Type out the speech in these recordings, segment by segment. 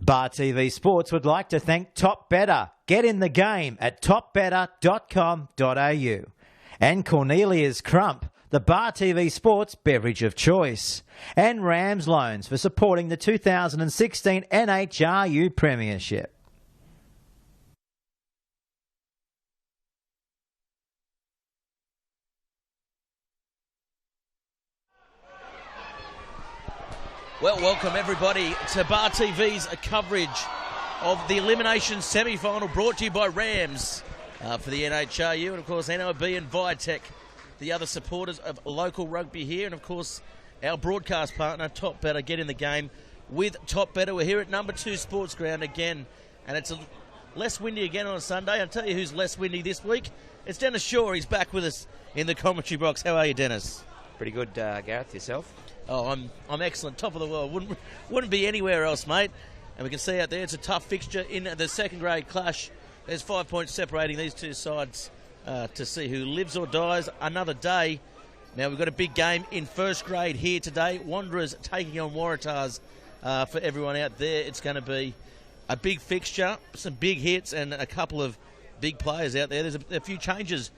Bar TV Sports would like to thank Top Better. Get in the game at topbetter.com.au. And Cornelia's Crump, the Bar TV Sports beverage of choice. And Rams Loans for supporting the 2016 NHRU Premiership. Well, welcome everybody to Bar TV's coverage of the elimination semi-final brought to you by Rams for the NHRU and, of course, NOB and Viatech, the other supporters of local rugby here. And, of course, our broadcast partner, Top Better. Get in the game with Top Better. We're here at number 2 Sports Ground again, and it's less windy again on a Sunday. I'll tell you who's less windy this week. It's Dennis Shaw. He's back with us in the commentary box. How are you, Dennis? Pretty good, Gareth. Yourself? Oh, I'm excellent. Top of the world. Wouldn't be anywhere else, mate. And we can see out there it's a tough fixture in the second grade clash. There's 5 points separating these two sides to see who lives or dies another day. Now, we've got a big game in first grade here today. Wanderers taking on Waratahs. For everyone out there, it's going to be a big fixture, some big hits and a couple of big players out there. There's a few changes.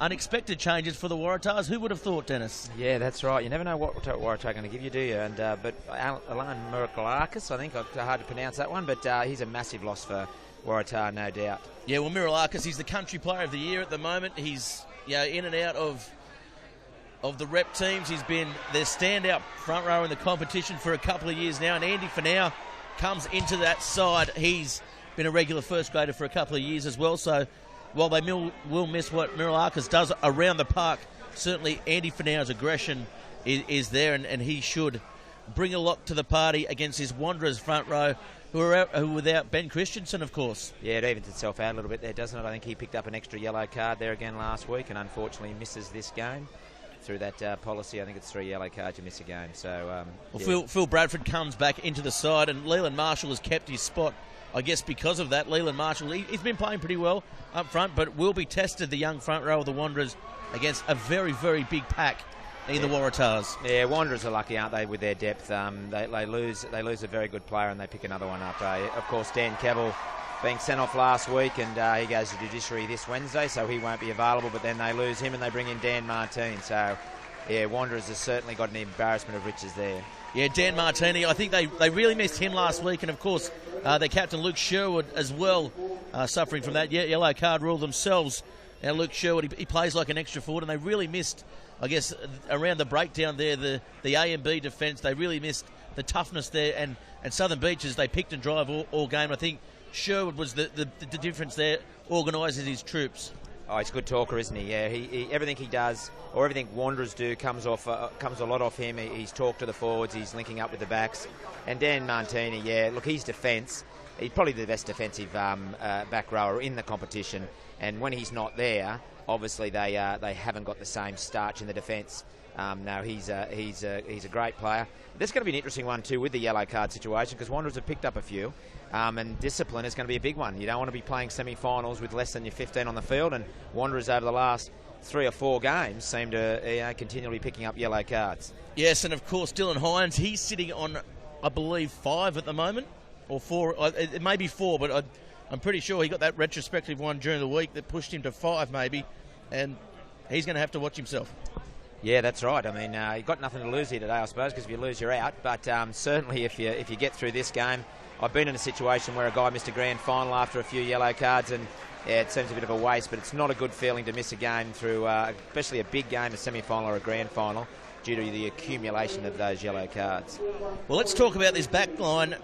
Unexpected changes for the Waratahs. Who would have thought, Dennis? Yeah, that's right. You never know what Waratahs are going to give you, do you? And but Alan Mirakalakis, I think, hard to pronounce that one, but he's a massive loss for Waratah, no doubt. Yeah, well, Mirakalakis, he's the country player of the year at the moment. He's in and out of the rep teams. He's been their standout front rower in the competition for a couple of years now. And Andy Finau comes into that side. He's been a regular first grader for a couple of years as well. So while they will miss what Mirakalakis does around the park, certainly Andy Finau's aggression is there, and he should bring a lot to the party against his Wanderers front row, who are without Ben Christensen, of course. Yeah, it evens itself out a little bit there, doesn't it? I think he picked up an extra yellow card there again last week and unfortunately misses this game. Through that policy, I think it's 3 yellow cards, you miss a game. So, Phil Bradford comes back into the side, and Leland Marshall has kept his spot, I guess, because of that. Leland Marshall, he's been playing pretty well up front, but will be tested, the young front row of the Wanderers, against a very, very big pack in the Waratahs. Yeah, Wanderers are lucky, aren't they, with their depth? They lose a very good player and they pick another one up. Of course, Dan Cavill being sent off last week, and he goes to judiciary this Wednesday, so he won't be available, but then they lose him and they bring in Dan Martine. So, yeah, Wanderers has certainly got an embarrassment of riches there. Yeah, Dan Martini, I think they really missed him last week, and of course their captain Luke Sherwood as well, suffering from that yellow card rule themselves. Now Luke Sherwood, he plays like an extra forward, and they really missed, I guess, around the breakdown there, the A and B defence. They really missed the toughness there, and Southern Beaches, they picked and drive all game. I think Sherwood was the difference there, organises his troops. Oh, he's a good talker, isn't he? Yeah, he everything he does, or everything Wanderers do, comes a lot off him. He's talked to the forwards, he's linking up with the backs. And Dan Martini, yeah, look, his defence, he's probably the best defensive back rower in the competition. And when he's not there, obviously they haven't got the same starch in the defence. No, he's a great player. This is going to be an interesting one too with the yellow card situation, because Wanderers have picked up a few, and discipline is going to be a big one. You don't want to be playing semi-finals with less than your 15 on the field, and Wanderers over the last 3 or 4 games seem to continually picking up yellow cards. Yes, and of course Dylan Hines, he's sitting on, I believe, 5 at the moment, or 4. It may be 4, but I'm pretty sure he got that retrospective one during the week that pushed him to 5 maybe, and he's going to have to watch himself. Yeah, that's right. I mean, you've got nothing to lose here today, I suppose, because if you lose, you're out. But certainly if you get through this game, I've been in a situation where a guy missed a grand final after a few yellow cards, and yeah, it seems a bit of a waste, but it's not a good feeling to miss a game through, especially a big game, a semi-final or a grand final, due to the accumulation of those yellow cards. Well, let's talk about this back line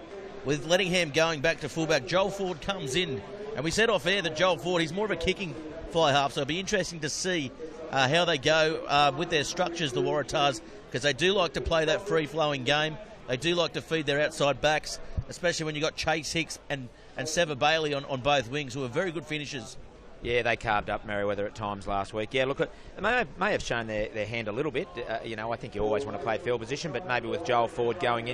with Lettingham going back to fullback. Joel Ford comes in, and we said off air that Joel Ford, he's more of a kicking fly half, so it'll be interesting to see how they go with their structures, the Waratahs, because they do like to play that free-flowing game. They do like to feed their outside backs, especially when you've got Chase Hicks and Sever Bailey on both wings, who are very good finishers. Yeah, they carved up Merriweather at times last week. Yeah, look, they may have shown their hand a little bit. I think you always want to play field position, but maybe with Joel Ford going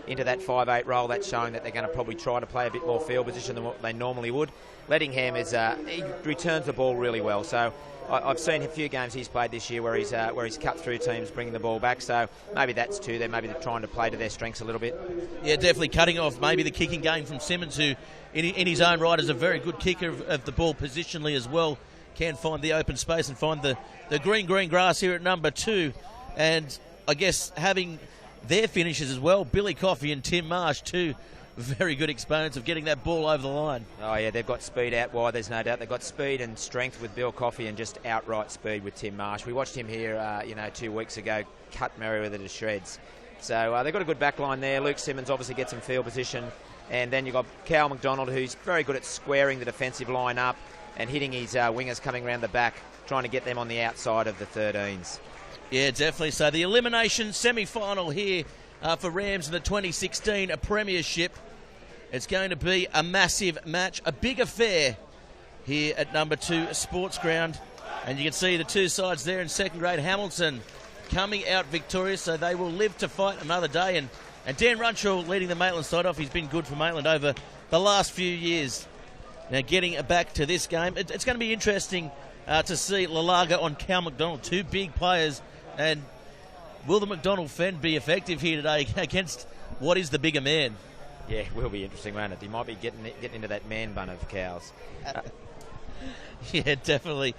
into that 5'8" role, that's showing that they're going to probably try to play a bit more field position than what they normally would. Lettingham he returns the ball really well, so I've seen a few games he's played this year where he's cut through teams bringing the ball back. So maybe that's too. Maybe they're trying to play to their strengths a little bit. Yeah, definitely cutting off maybe the kicking game from Simmons, who in his own right is a very good kicker of the ball positionally as well. Can find the open space and find the green grass here at number 2. And I guess having their finishes as well, Billy Coffey and Tim Marsh, two very good exponents of getting that ball over the line. Oh yeah, they've got speed out wide, there's no doubt. They've got speed and strength with Bill Coffey and just outright speed with Tim Marsh. We watched him here 2 weeks ago cut Merriweather to shreds. So they've got a good back line there. Luke Simmons obviously gets some field position, and then you've got Cal McDonald, who's very good at squaring the defensive line up and hitting his wingers coming around the back, trying to get them on the outside of the 13s. Yeah, definitely. So the elimination semi-final here for Rams in the 2016 Premiership. It's going to be a massive match, a big affair here at number 2 Sports Ground. And you can see the two sides there in second grade. Hamilton coming out victorious, so they will live to fight another day. And Dan Runchell leading the Maitland side off. He's been good for Maitland over the last few years. Now getting back to this game, it's going to be interesting to see Lalaga on Cal McDonald, two big players. And will the McDonald Fen be effective here today against what is the bigger man? Yeah, it will be interesting, won't it? He might be getting into that man bun of Cal's. Yeah, definitely.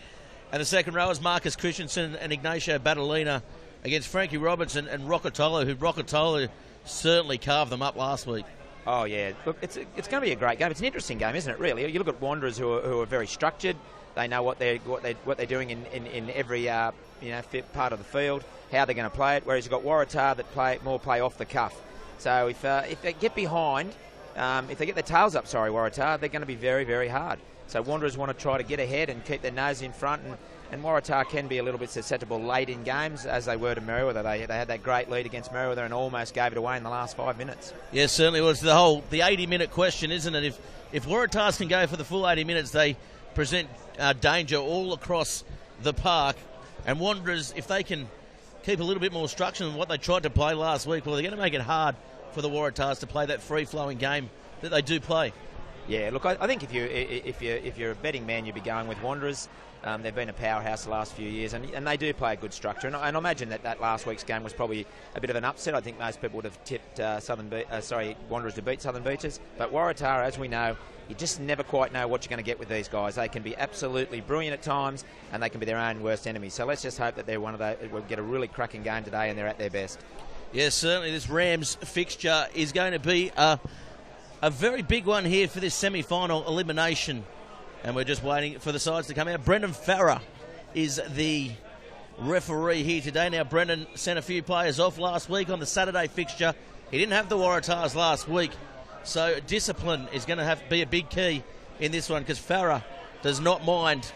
And the second row is Marcus Christensen and Ignacio Badalina against Frankie Roberts and Rocatolo, who Rocatolo certainly carved them up last week. Oh yeah, look, it's going to be a great game. It's an interesting game, isn't it? Really, you look at Wanderers who are very structured. They know what they're doing in every part of the field, how they're going to play it. Whereas you've got Waratah that play off the cuff. So if they get behind, if they get their tails up, Waratah, they're going to be very, very hard. So Wanderers want to try to get ahead and keep their nose in front, and Waratah can be a little bit susceptible late in games, as they were to Merriweather. They had that great lead against Merriweather and almost gave it away in the last 5 minutes. Yes, certainly was the 80-minute question, isn't it? If Waratahs can go for the full 80 minutes, they present danger all across the park. And Wanderers, if they can keep a little bit more structure than what they tried to play last week, well, they're going to make it hard for the Waratahs to play that free-flowing game that they do play. Yeah, look, I think if you're a betting man, you'd be going with Wanderers. They've been a powerhouse the last few years, and they do play a good structure. And I imagine that last week's game was probably a bit of an upset. I think most people would have tipped Wanderers to beat Southern Beaches. But Waratah, as we know, you just never quite know what you're going to get with these guys. They can be absolutely brilliant at times, and they can be their own worst enemies. So let's just hope that they're one of those. We'll get a really cracking game today, and they're at their best. Yes, certainly this Rams fixture is going to be a very big one here for this semi-final elimination. And we're just waiting for the sides to come out. Brendan Farrer is the referee here today. Now, Brendan sent a few players off last week on the Saturday fixture. He didn't have the Waratahs last week. So discipline is going to be a big key in this one, because Farrer does not mind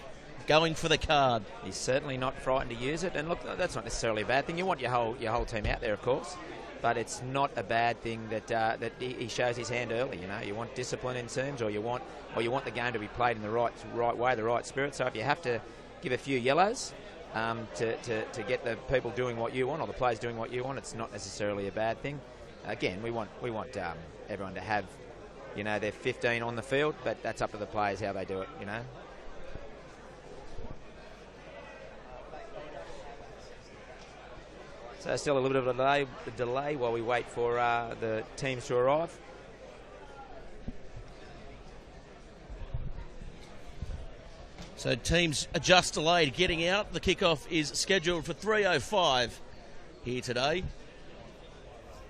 going for the card. He's certainly not frightened to use it. And look, that's not necessarily a bad thing. You want your whole team out there, of course. But it's not a bad thing that he shows his hand early. You want discipline in teams, or you want the game to be played in the right way, the right spirit. So if you have to give a few yellows to get the people doing what you want, or the players doing what you want, it's not necessarily a bad thing. Again, we want everyone to have their 15 on the field, but that's up to the players how they do it. So still a little bit of a delay while we wait for the teams to arrive. So teams are just delayed getting out. The kickoff is scheduled for 3:05 here today.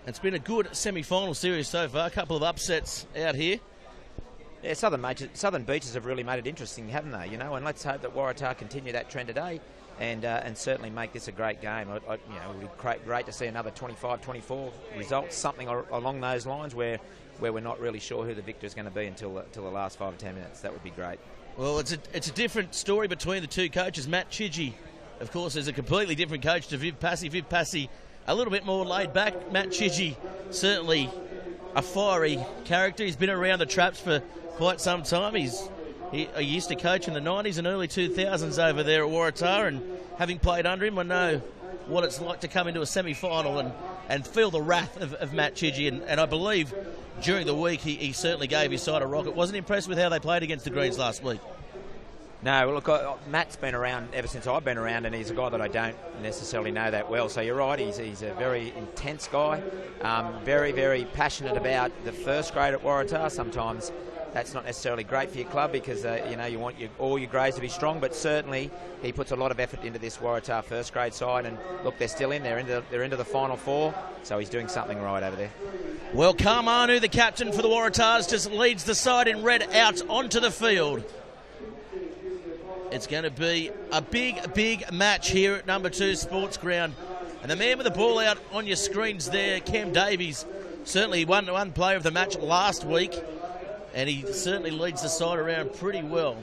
It's been a good semi-final series so far. A couple of upsets out here. Yeah, Southern Beaches have really made it interesting, haven't they? And let's hope that Waratah continue that trend today. And certainly make this a great game. It would be great to see another 25-24 result, something along those lines where we're not really sure who the victor is going to be until the last 5 or 10 minutes. That would be great. Well, it's a different story between the two coaches. Matt Chidgey, of course, is a completely different coach to Viv Passy. Viv Passy, a little bit more laid back. Matt Chidgey, certainly a fiery character. He's been around the traps for quite some time. He used to coach in the 90s and early 2000s over there at Waratah, and having played under him, I know what it's like to come into a semi-final and feel the wrath of Matt Chidgey. And I believe during the week he certainly gave his side a rocket. Wasn't impressed with how they played against the Greens last week. No, well, look, Matt's been around ever since I've been around, and he's a guy that I don't necessarily know that well. So you're right, he's a very intense guy, very, very passionate about the first grade at Waratahs. Sometimes that's not necessarily great for your club because you want all your grades to be strong, but certainly he puts a lot of effort into this Waratah first grade side. And look, they're still in. They're into the final four, so he's doing something right over there. Well, Karmanu, the captain for the Waratahs, just leads the side in red out onto the field. It's going to be a big, big match here at number 2 Sports Ground. And the man with the ball out on your screens there, Cam Davies, certainly one player of the match last week. And he certainly leads the side around pretty well.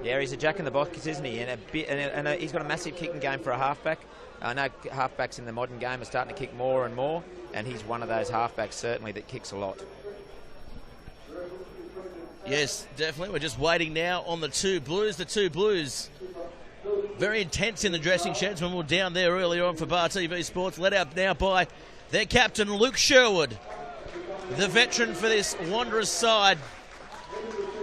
Yeah, he's a jack in the box, isn't he? And he's got a massive kicking game for a halfback. I know halfbacks in the modern game are starting to kick more and more, and he's one of those halfbacks certainly that kicks a lot. Yes, definitely. We're just waiting now on the 2 Blues. The 2 Blues, very intense in the dressing sheds when we were down there earlier on for Bar TV Sports, led out now by their captain, Luke Sherwood. The veteran for this Wanderers side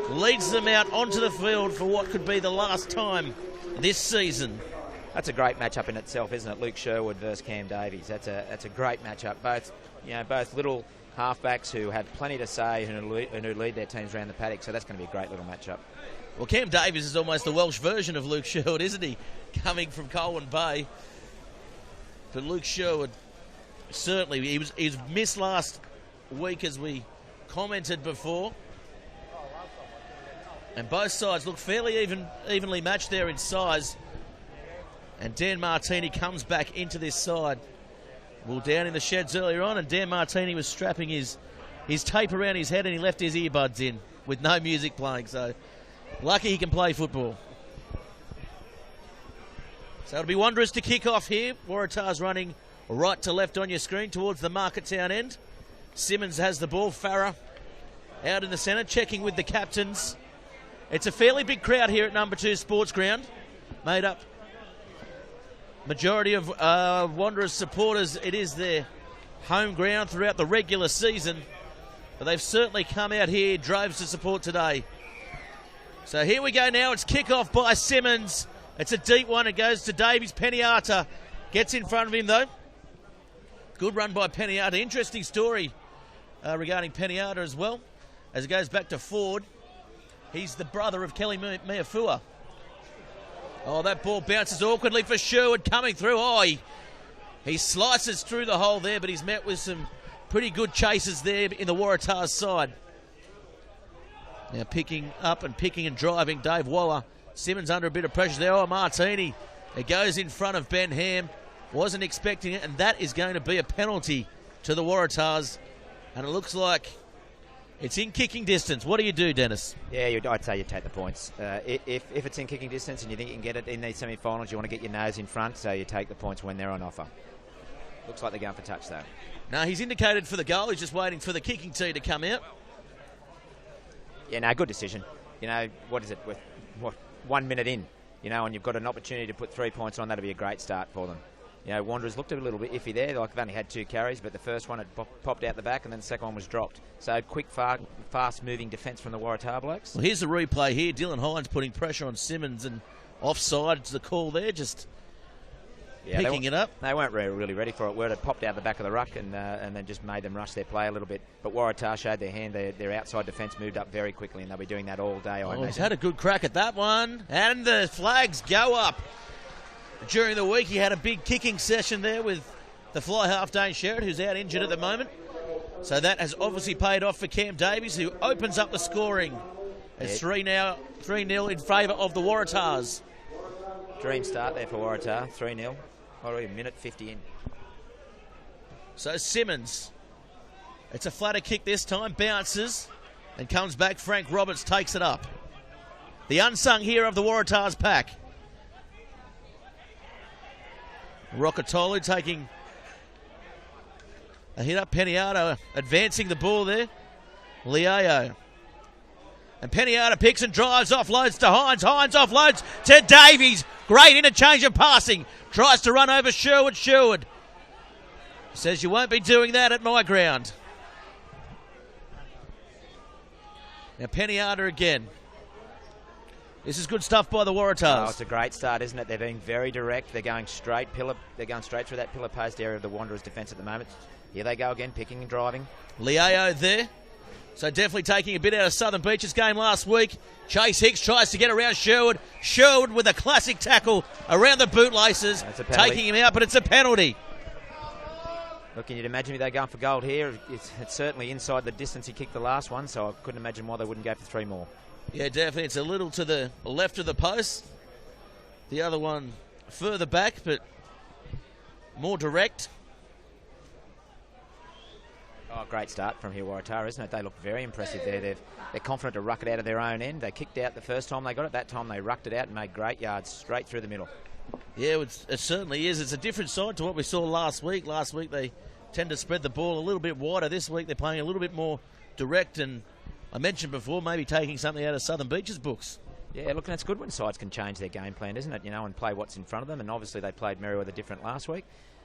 leads them out onto the field for what could be the last time this season. That's a great matchup in itself, isn't it? Luke Sherwood versus Cam Davies. That's a great matchup. Both little halfbacks who have plenty to say and who lead their teams around the paddock. So that's going to be a great little matchup. Well, Cam Davies is almost the Welsh version of Luke Sherwood, isn't he? Coming from Colwyn Bay. But Luke Sherwood, certainly, he was missed last week as we commented before. And both sides look fairly evenly matched there in size. And Dan Martini comes back into this side. Well, down in the sheds earlier on, and Dan Martini was strapping his tape around his head and he left his earbuds in with no music playing. So, lucky he can play football. So it'll be Wanderers to kick off here. Waratahs running right to left on your screen towards the Market Town end. Simmons has the ball. Farah out in the centre, checking with the captains. It's a fairly big crowd here at number 2 Sports Ground, made up majority of Wanderers supporters. It is their home ground throughout the regular season, but they've certainly come out here, droves to support today. So here we go now. It's kick-off by Simmons. It's a deep one. It goes to Davies. Peniata gets in front of him, though. Good run by Peniata. Interesting story regarding Peniata as well, as it goes back to Ford. He's the brother of Kelly Meafua. Oh, that ball bounces awkwardly for Sherwood coming through. Oh, he slices through the hole there, but he's met with some pretty good chases there in the Waratahs side. Now picking up and picking and driving, Dave Waller. Simmons under a bit of pressure there. Oh, Martini. It goes in front of Ben Ham. Wasn't expecting it, and that is going to be a penalty to the Waratahs. And it looks like it's in kicking distance. What do you do, Dennis? Yeah, I'd say you take the points. If it's in kicking distance and you think you can get it in these semi-finals, you want to get your nose in front, so you take the points when they're on offer. Looks like they're going for touch, though. No, he's indicated for the goal. He's just waiting for the kicking tee to come out. Yeah, no, good decision. What is it, with 1 minute in, and you've got an opportunity to put 3 points on, that'll be a great start for them. Wanderers looked a little bit iffy there. Like they've only had 2 carries, but the first one had popped out the back, and then the second one was dropped. So quick, fast-moving defence from the Waratah blokes. Well, here's the replay here. Dylan Hines putting pressure on Simmons, and offside's the call there, just picking it up. They weren't really ready for it. Word had popped out the back of the ruck, and then just made them rush their play a little bit. But Waratah showed their hand. Their outside defence moved up very quickly, and they'll be doing that all day. He's had a good crack at that one, and the flags go up. During the week, he had a big kicking session there with the fly half Dane Sherrod, who's out injured at the moment. So that has obviously paid off for Cam Davies, who opens up the scoring. It's 3-0 in favour of the Waratahs. Dream start there for Waratah, 3-0. Already a minute 50 in. So Simmons, it's a flatter kick this time, bounces and comes back. Frank Roberts takes it up. The unsung hero of the Waratahs pack. Rokotolu taking a hit up. Peniata advancing the ball there. Liao. And Peniata picks and drives, offloads to Hines. Hines offloads to Davies. Great interchange of passing. Tries to run over Sherwood. Sherwood says, you won't be doing that at my ground. Now Peniata again. This is good stuff by the Waratahs. Oh, it's a great start, isn't it? They're being very direct. They're going straight through that pillar post area of the Wanderers' defence at the moment. Here they go again, picking and driving. Leo there. So definitely taking a bit out of Southern Beach's game last week. Chase Hicks tries to get around Sherwood. Sherwood with a classic tackle around the bootlaces, taking him out, but it's a penalty. Look, can you imagine if they're going for gold here? It's certainly inside the distance he kicked the last one, so I couldn't imagine why they wouldn't go for 3 more. Yeah, definitely. It's a little to the left of the post. The other one further back, but more direct. Oh, great start from here, Waratahs, isn't it? They look very impressive there. They're confident to ruck it out of their own end. They kicked out the first time they got it. That time they rucked it out and made great yards straight through the middle. Yeah, it certainly is. It's a different side to what we saw last week. Last week they tend to spread the ball a little bit wider. This week they're playing a little bit more direct, and I mentioned before maybe taking something out of Southern Beach's books. Yeah, look, and it's good when sides can change their game plan, isn't it? You know, and play what's in front of them. And obviously they played Merriweather different last week.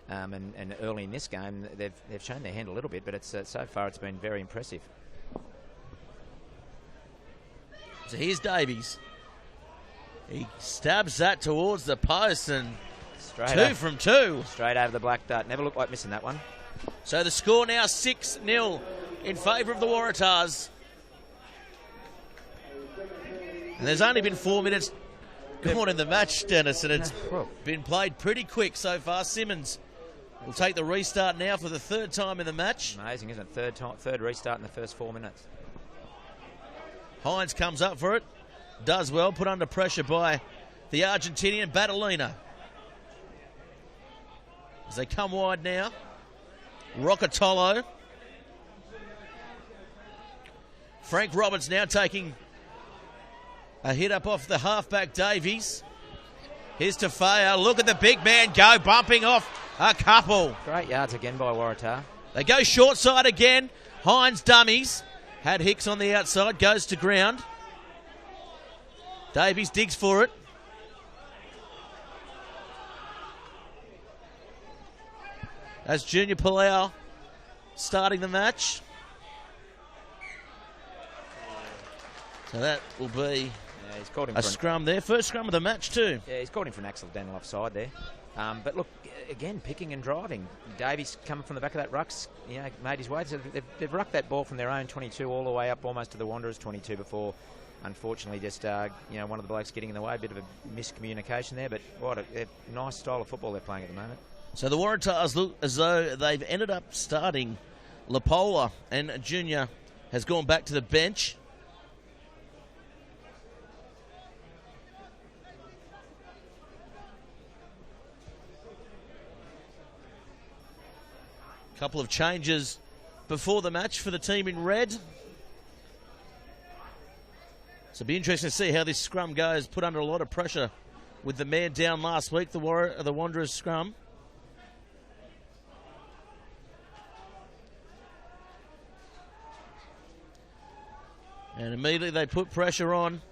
And early in this game, they've shown their hand a little bit, but it's so far it's been very impressive. So here's Davies. He stabs that towards the post, and two from two. Straight over the black dart. Never looked like missing that one. So the score now 6-0 in favour of the Waratahs. And there's only been 4 minutes gone in the match, Dennis, and it's been played pretty quick so far. Simmons will take the restart now for the 3rd time in the match. Amazing, isn't it? Third restart in the first 4 minutes. Hines comes up for it. Does well, put under pressure by the Argentinian Battolina. As they come wide now. Roccatolo. Frank Roberts now taking a hit up off the halfback Davies. Here's Tafea. Look at the big man go, bumping off a couple. Great yards again by Waratah. They go short side again. Hines dummies. Had Hicks on the outside, goes to ground. Davies digs for it. As Junior Palau starting the match. So that will be he's called him a scrum there. First scrum of the match too. Yeah, he's called him for an accidental offside there. But look, again, picking and driving. Davies coming from the back of that rucks, made his way. So they've rucked that ball from their own 22 all the way up almost to the Wanderers' 22 before. Unfortunately, just one of the blokes getting in the way. A bit of a miscommunication there, but what a nice style of football they're playing at the moment. So the Waratahs look as though they've ended up starting Lapola, and Junior has gone back to the bench. Couple of changes before the match for the team in red. So it'll be interesting to see how this scrum goes. Put under a lot of pressure with the man down last week, the Wanderers scrum. And immediately they put pressure on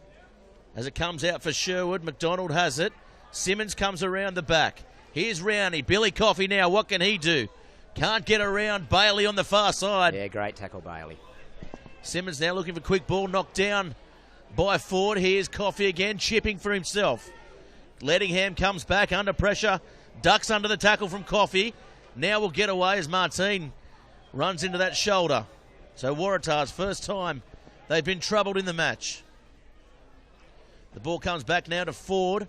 as it comes out for Sherwood. McDonald has it. Simmons comes around the back. Here's Rowney. Billy Coffey now. What can he do? Can't get around Bailey on the far side. Yeah, great tackle, Bailey. Simmons now looking for quick ball, knocked down by Ford. Here's Coffey again, chipping for himself. Lettingham comes back under pressure, ducks under the tackle from Coffey. Now will get away as Martin runs into that shoulder. So Waratahs, first time they've been troubled in the match. The ball comes back now to Ford.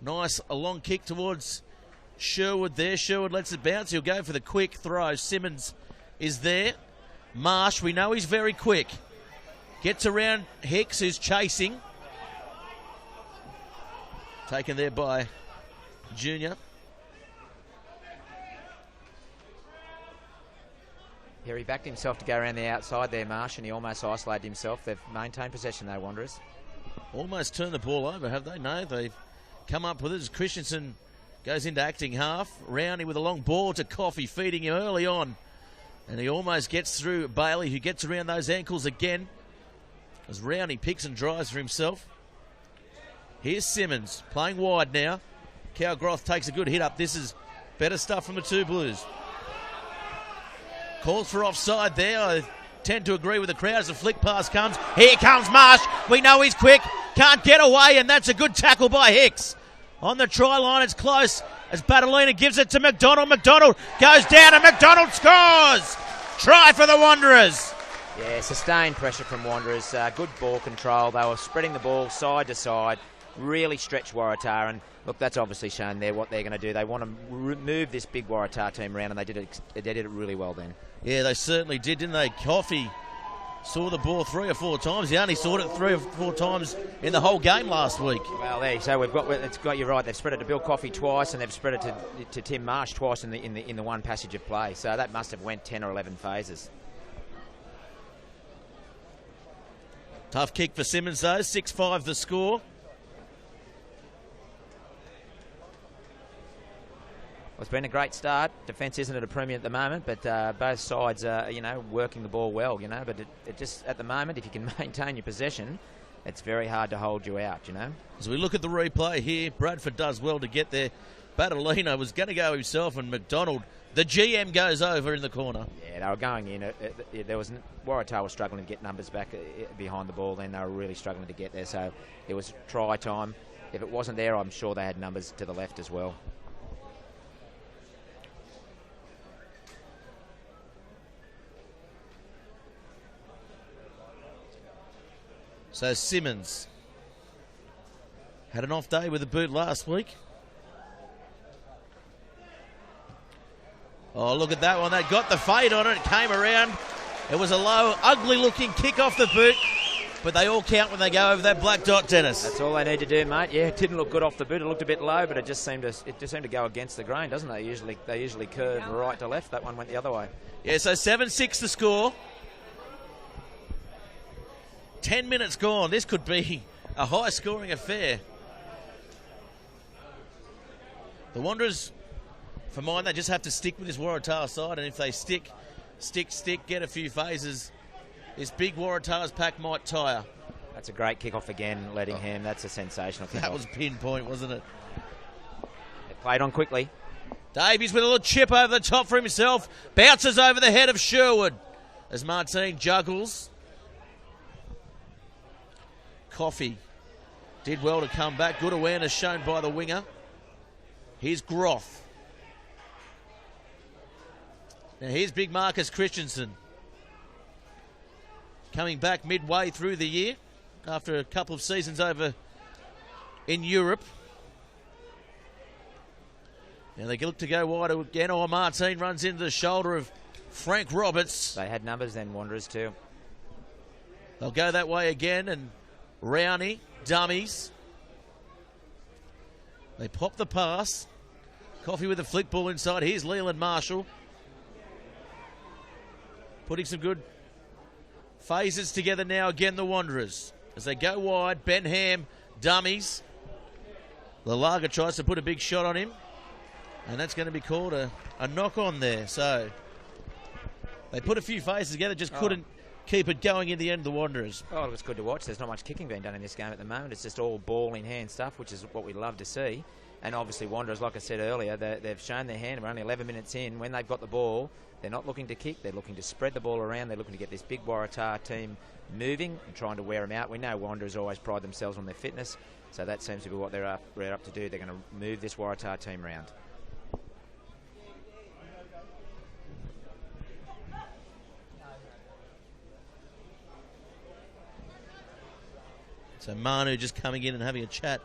Nice a long kick towards Sherwood there. Sherwood lets it bounce. He'll go for the quick throw. Simmons is there. Marsh, we know he's very quick. Gets around Hicks, who's chasing. Taken there by Junior. Yeah, he backed himself to go around the outside there, Marsh, and he almost isolated himself. They've maintained possession, though, Wanderers. Almost turned the ball over, have they? No, they've come up with it as Christensen goes into acting half. Rowney with a long ball to Coffey, feeding him early on. And he almost gets through Bailey, who gets around those ankles again. As Rowney picks and drives for himself. Here's Simmons, playing wide now. Cowgroth takes a good hit up. This is better stuff from the two Blues. Calls for offside there. I tend to agree with the crowd as the flick pass comes. Here comes Marsh. We know he's quick. Can't get away, and that's a good tackle by Hicks. On the try line, it's close as Batalina gives it to McDonald. McDonald goes down, and McDonald scores. Try for the Wanderers. Yeah, sustained pressure from Wanderers. Good ball control. They were spreading the ball side to side. Really stretched Waratah, and look, that's obviously shown there what they're going to do. They want to move this big Waratah team around, and they did it really well then. Yeah, they certainly did, didn't they? Coffey saw the ball 3 or 4 times. He only saw it 3 or 4 times in the whole game last week. Well, there. So it's got you right. They've spread it to Bill Coffey twice, and they've spread it to Tim Marsh twice in the one passage of play. So that must have went 10 or 11 phases. Tough kick for Simmons though. 6-5 the score. Well, it's been a great start. Defence isn't at a premium at the moment, but both sides are, working the ball well, But it just, at the moment, if you can maintain your possession, it's very hard to hold you out, As we look at the replay here, Bradford does well to get there. Batalina was going to go himself, and McDonald, the GM, goes over in the corner. Yeah, they were going in. Waratah was struggling to get numbers back behind the ball. Then they were really struggling to get there. So it was try time. If it wasn't there, I'm sure they had numbers to the left as well. So Simmons had an off day with a boot last week. Oh, look at that one. They got the fade on it. It came around. It was a low, ugly-looking kick off the boot. But they all count when they go over that black dot, Dennis. That's all they need to do, mate. Yeah, it didn't look good off the boot. It looked a bit low, but it just seemed to go against the grain, doesn't it? They usually curve right to left. That one went the other way. Yeah, so 7-6 the score. 10 minutes gone. This could be a high-scoring affair. The Wanderers, for mine, they just have to stick with this Waratah side, and if they stick, get a few phases, this big Waratahs pack might tire. That's a great kick-off again, Lettingham. That's a sensational kick-off. That was pinpoint, wasn't it? It played on quickly. Davies with a little chip over the top for himself. Bounces over the head of Sherwood as Martin juggles. Coffey did well to come back. Good awareness shown by the winger. Here's Groff. Now here's big Marcus Christensen. Coming back midway through the year after a couple of seasons over in Europe. Now they look to go wide again. Oh, Martin runs into the shoulder of Frank Roberts. They had numbers then, Wanderers too. They'll go that way again, and Rowney, dummies. They pop the pass. Coffey with the flick ball inside. Here's Leland Marshall. Putting some good phases together now again, the Wanderers. As they go wide, Ben Ham, dummies. Lalaga tries to put a big shot on him. And that's going to be called a knock on there. So they put a few phases together, just couldn't keep it going in the end of the Wanderers. Oh, it's good to watch. There's not much kicking being done in this game at the moment. It's just all ball in hand stuff, which is what we love to see. And obviously Wanderers, like I said earlier, they've shown their hand. We're only 11 minutes in. When they've got the ball, they're not looking to kick. They're looking to spread the ball around. They're looking to get this big Waratah team moving and trying to wear them out. We know Wanderers always pride themselves on their fitness, so that seems to be what they're up to do. They're going to move this Waratah team around. So Manu just coming in and having a chat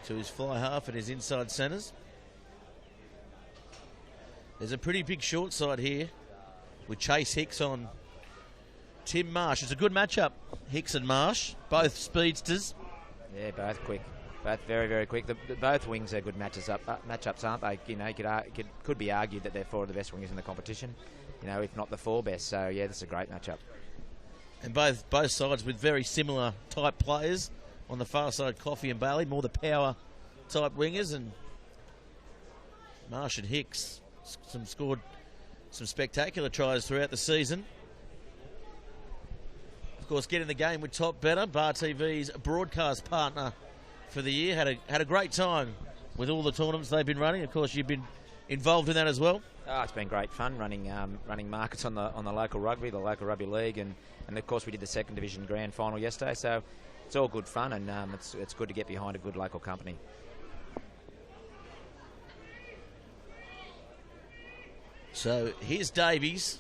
to his fly half and his inside centres. There's a pretty big short side here with Chase Hicks on Tim Marsh. It's a good matchup, Hicks and Marsh, both speedsters. Yeah, both quick. Both very, very quick. Both wings are good matchups, aren't they? You know, could be argued that they're four of the best wingers in the competition, you know, if not the four best. So, yeah, this is a great matchup. And both sides with very similar type players. On the far side, Coffey and Bailey, more the power type wingers, and Marsh and Hicks scored some spectacular tries throughout the season. Of course, getting the game with Top Better, Bar TV's broadcast partner for the year. Had a great time with all the tournaments they've been running. Of course, you've been involved in that as well. Oh, it's been great fun running markets on the local rugby league, and of course we did the second division grand final yesterday. So it's all good fun, and it's good to get behind a good local company. So here's Davies.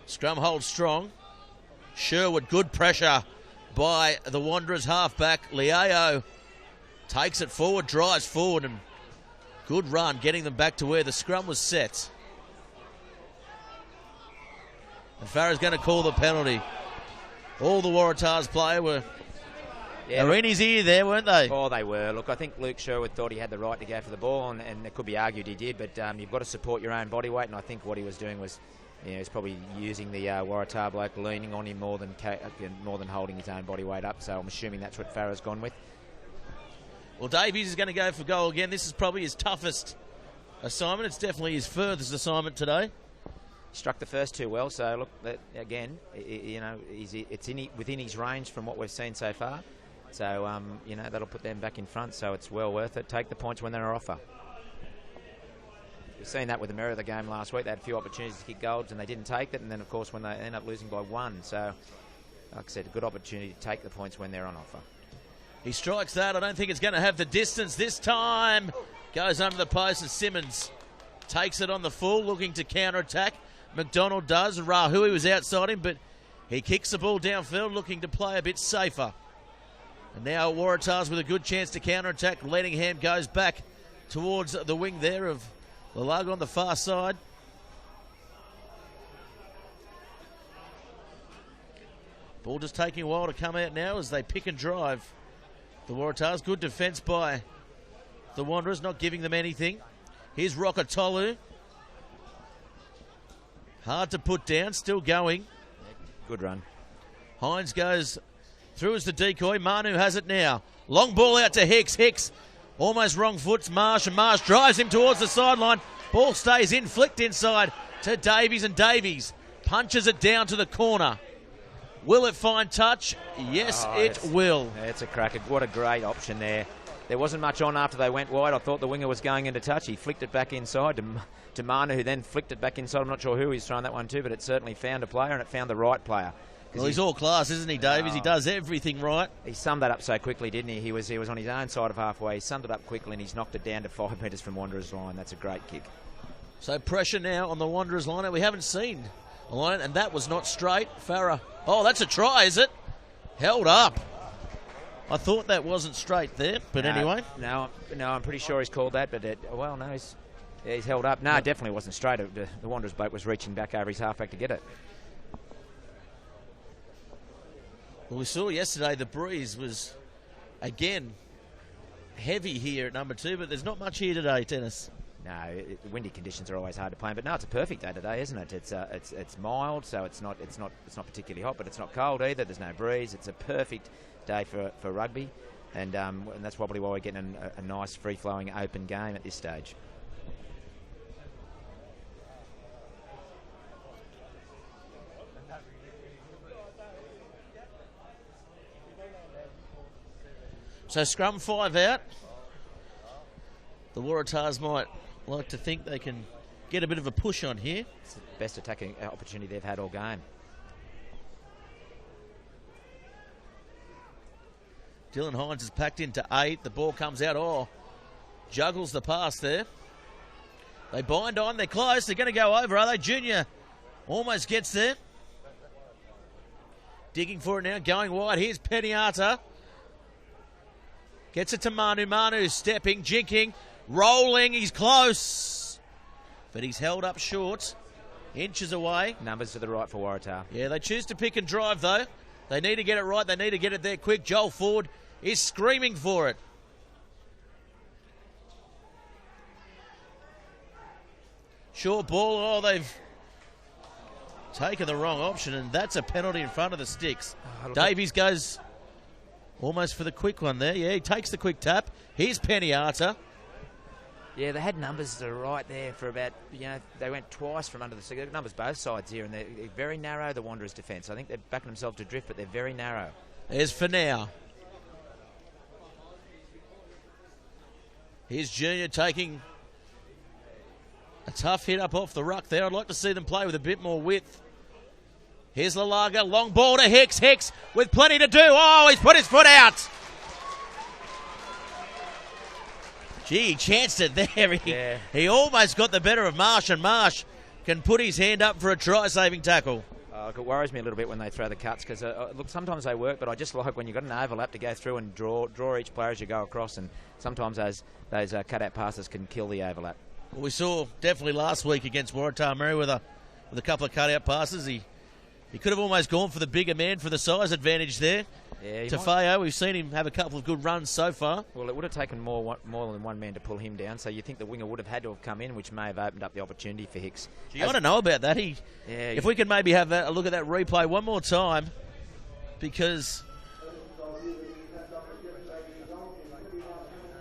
Scrum holds strong. Sherwood, good pressure by the Wanderers halfback. Liao takes it forward, drives forward, and good run, getting them back to where the scrum was set. And Farah's going to call the penalty. All the Waratahs player were in his ear there, weren't they? Oh, they were. Look, I think Luke Sherwood thought he had the right to go for the ball, and it could be argued he did, but you've got to support your own body weight, and I think what he was doing was, he's probably using the Waratah bloke leaning on him more than holding his own body weight up, so I'm assuming that's what Farah's gone with. Well, Davies is going to go for goal again. This is probably his toughest assignment. It's definitely his furthest assignment today. Struck the first two well, so look, again, it's within his range from what we've seen so far. So, that'll put them back in front, so it's well worth it. Take the points when they're on offer. We've seen that with the Merrill of the game last week. They had a few opportunities to kick goals and they didn't take it, and then, of course, when they end up losing by 1. So, like I said, a good opportunity to take the points when they're on offer. He strikes that. I don't think it's going to have the distance this time. Goes under the post, and Simmons takes it on the full, looking to counter-attack. McDonald does. Rahui was outside him, but he kicks the ball downfield, looking to play a bit safer. And now Waratahs with a good chance to counter-attack. Lettingham goes back towards the wing there of Lalaga on the far side. Ball just taking a while to come out now as they pick and drive. The Waratahs, good defence by the Wanderers, not giving them anything. Here's Rokotolu. Hard to put down, still going. Good run. Hines goes through as the decoy. Manu has it now. Long ball out to Hicks. Hicks almost wrong foots Marsh, and Marsh drives him towards the sideline. Ball stays in, flicked inside to Davies, and Davies punches it down to the corner. Will it find touch? Yes, it will. It's a cracker. What a great option there. There wasn't much on after they went wide. I thought the winger was going into touch. He flicked it back inside to Manu, who then flicked it back inside. I'm not sure who he's throwing that one to, but it certainly found a player, and it found the right player. Well, he's all class, isn't he, Davies? He does everything right. He summed that up so quickly, didn't he? He was on his own side of halfway. He summed it up quickly, and he's knocked it down to 5 metres from Wanderers' line. That's a great kick. So pressure now on the Wanderers' line. We haven't seen a line, and that was not straight. Farah. Oh, that's a try, is it? Held up. I thought that wasn't straight there, but anyway. No, I'm pretty sure he's called that, but he's held up. No, it definitely wasn't straight. The Wanderers' boat was reaching back over his halfback to get it. Well, we saw yesterday the breeze was, again, heavy here at number 2, but there's not much here today, Dennis. No, windy conditions are always hard to play, but no, it's a perfect day today, isn't it? It's mild, so it's not particularly hot, but it's not cold either. There's no breeze. It's a perfect day for rugby, and that's probably why we're getting a nice free-flowing open game at this stage. So scrum 5 out. The Waratahs might like to think they can get a bit of a push on here. It's the best attacking opportunity they've had all game. Dylan Hines is packed into 8. The ball comes out. Oh, juggles the pass there. They bind on. They're close. They're going to go over, are they? Junior almost gets there. Digging for it now. Going wide. Here's Peniata. Gets it to Manu. Manu stepping, jinking, rolling. He's close. But he's held up short. Inches away. Numbers to the right for Waratah. Yeah, they choose to pick and drive, though. They need to get it right. They need to get it there quick. Joel Ford is screaming for it. Short ball. Oh, they've taken the wrong option, and that's a penalty in front of the sticks. Davies goes almost for the quick one there. Yeah, he takes the quick tap. Here's Peniata. Yeah, they had numbers that are right there for about, they went twice from under the stick. Numbers both sides here, and they're very narrow, the Wanderers' defence. I think they're backing themselves to drift, but they're very narrow. There's for now. Here's Junior taking A tough hit up off the ruck there. I'd like to see them play with a bit more width. Here's Lalaga, long ball to Hicks. Hicks with plenty to do. Oh, he's put his foot out. Gee, he chanced it there. He almost got the better of Marsh, and Marsh can put his hand up for a try-saving tackle. It worries me a little bit when they throw the cuts because, look, sometimes they work, but I just like when you've got an overlap to go through and draw each player as you go across, and sometimes those cut-out passes can kill the overlap. Well, we saw definitely last week against Waratahs Mary with a couple of cut-out passes. He could have almost gone for the bigger man for the size advantage there. Yeah, Tafeo, we've seen him have a couple of good runs so far. Well, it would have taken more than one man to pull him down, so you think the winger would have had to have come in, which may have opened up the opportunity for Hicks. Gee, I don't know about that. If we could maybe have a look at that replay one more time, because...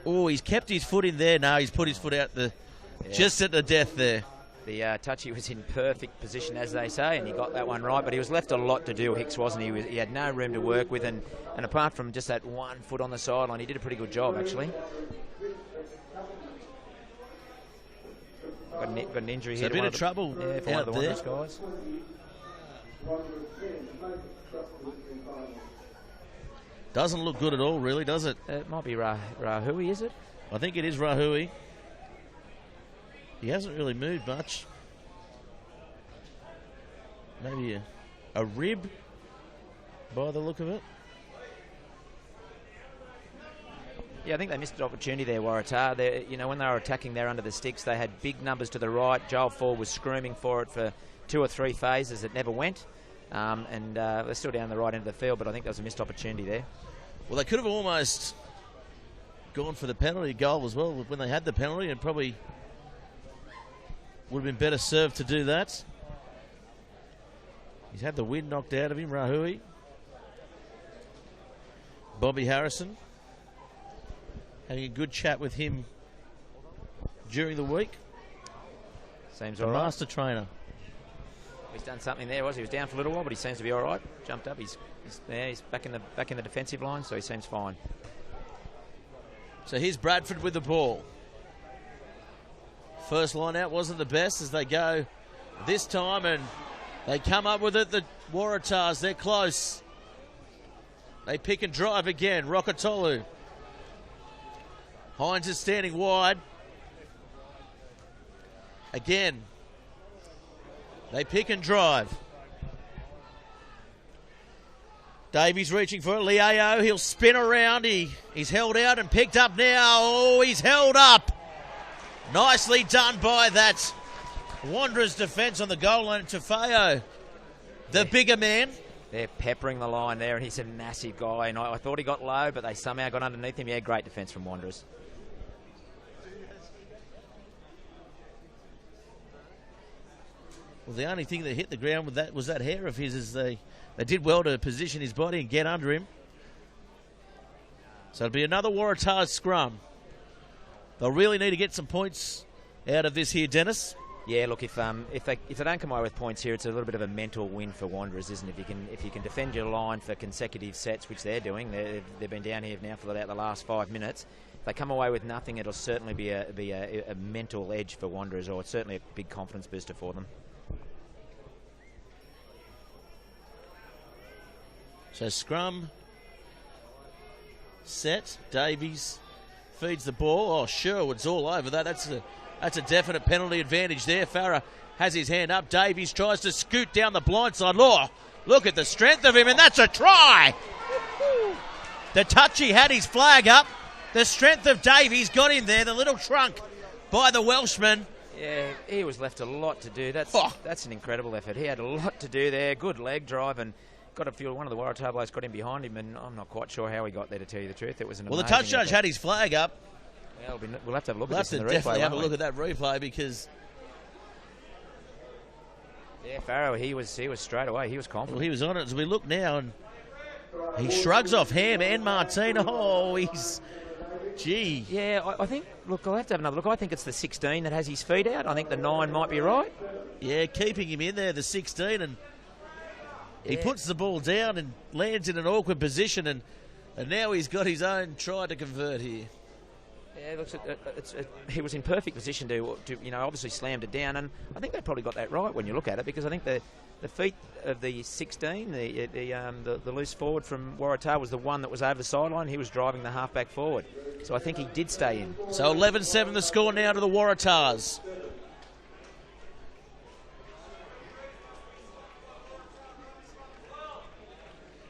Oh, he's kept his foot in there. No, he's put his foot out just at the death there. The touchy was in perfect position, as they say, and he got that one right, but he was left a lot to do, Hicks, wasn't he? He had no room to work with, and apart from just that 1 foot on the sideline, he did a pretty good job, actually. Got an injury here. A bit of trouble for one of the Wanderers guys. Doesn't look good at all, really, does it? It might be Rahui, is it? I think it is Rahui. He hasn't really moved much. Maybe a rib by the look of it. Yeah, I think they missed an opportunity there, Waratahs. When they were attacking there under the sticks, they had big numbers to the right. Joel Ford was screaming for it for 2 or 3 phases. It never went. They're still down the right end of the field, but I think there was a missed opportunity there. Well, they could have almost gone for the penalty goal as well when they had the penalty, and probably would have been better served to do that. He's had the wind knocked out of him, Rahui. Bobby Harrison having a good chat with him during the week. Seems all right. Master trainer. He's done something there. He was down for a little while, but he seems to be all right. Jumped up. He's there. He's back in the defensive line, so he seems fine. So here's Bradford with the ball. First line out wasn't the best as they go this time, and they come up with it. The Waratahs, they're close. They pick and drive again. Rokotolu. Hines is standing wide. Again. They pick and drive. Davies reaching for it. Liao, he'll spin around. He's held out and picked up now. Oh, he's held up. Nicely done by that Wanderers defence on the goal line. Tafeo, the bigger man. They're peppering the line there, and he's a massive guy. And I thought he got low, but they somehow got underneath him. Yeah, great defence from Wanderers. Well, the only thing that hit the ground with that was that hair of his. As they did well to position his body and get under him. So it'll be another Waratahs scrum. They'll really need to get some points out of this here, Dennis. Yeah, look, if they don't come away with points here, it's a little bit of a mental win for Wanderers, isn't it? If you can defend your line for consecutive sets, which they're doing, they've been down here now for the last 5 minutes. If they come away with nothing, it'll certainly be a mental edge for Wanderers, or it's certainly a big confidence booster for them. So scrum set. Davies feeds the ball. Oh, Sherwood's all over that. That's a definite penalty advantage there. Farah has his hand up. Davies tries to scoot down the blind side. Look at the strength of him, and that's a try. The touchy had his flag up. The strength of Davies got him there. The little trunk by the Welshman. Yeah, he was left a lot to do. That's an incredible effort. He had a lot to do there. Good leg drive, and got a feel one of the Waratahs blokes got him behind him, and I'm not quite sure how he got there, to tell you the truth. It was an amazing the touch judge effort. had his flag up. Yeah, we'll have to have a look at this in the replay. Definitely have a look at that replay, because Farrow, he was straight away. He was confident. Well, he was on it as we look now, and he shrugs off Ham and Martin. Oh, gee. Yeah, I think, look, I'll have to have another look. I think it's the 16 that has his feet out. I think the 9 might be right. Yeah, keeping him in there, the 16, and he puts the ball down and lands in an awkward position, and now he's got his own try to convert here. Yeah, looks he was in perfect position to obviously slammed it down, and I think they probably got that right when you look at it, because I think the feet of the 16, the loose forward from Waratahs, was the one that was over the sideline. He was driving the halfback forward, so I think he did stay in. So 11-7 the score now to the Waratahs.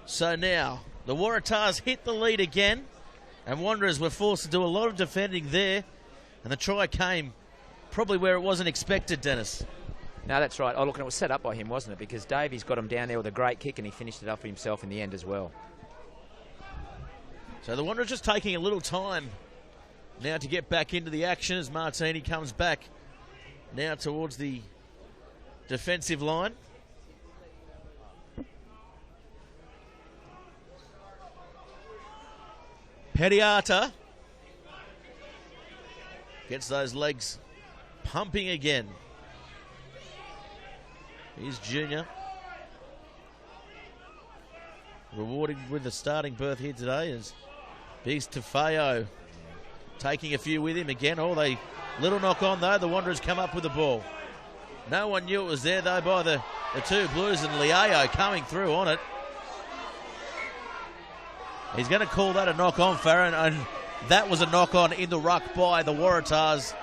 So now the Waratahs hit the lead again, and Wanderers were forced to do a lot of defending there, and the try came probably where it wasn't expected, Dennis. No, that's right. Oh, look, and it was set up by him, wasn't it? Because Davies got him down there with a great kick, and he finished it up for himself in the end as well. So the Wanderers just taking a little time now to get back into the action as Martini comes back now towards the defensive line. Pediata gets those legs pumping again. He's junior. Rewarded with the starting berth here today is Biggs Tafeo taking a few with him again. Oh, they little knock on though. The Wanderers come up with the ball. No one knew it was there though by the two Blues, and Liao coming through on it. He's going to call that a knock-on, Farron, and that was a knock-on in the ruck by the Waratahs.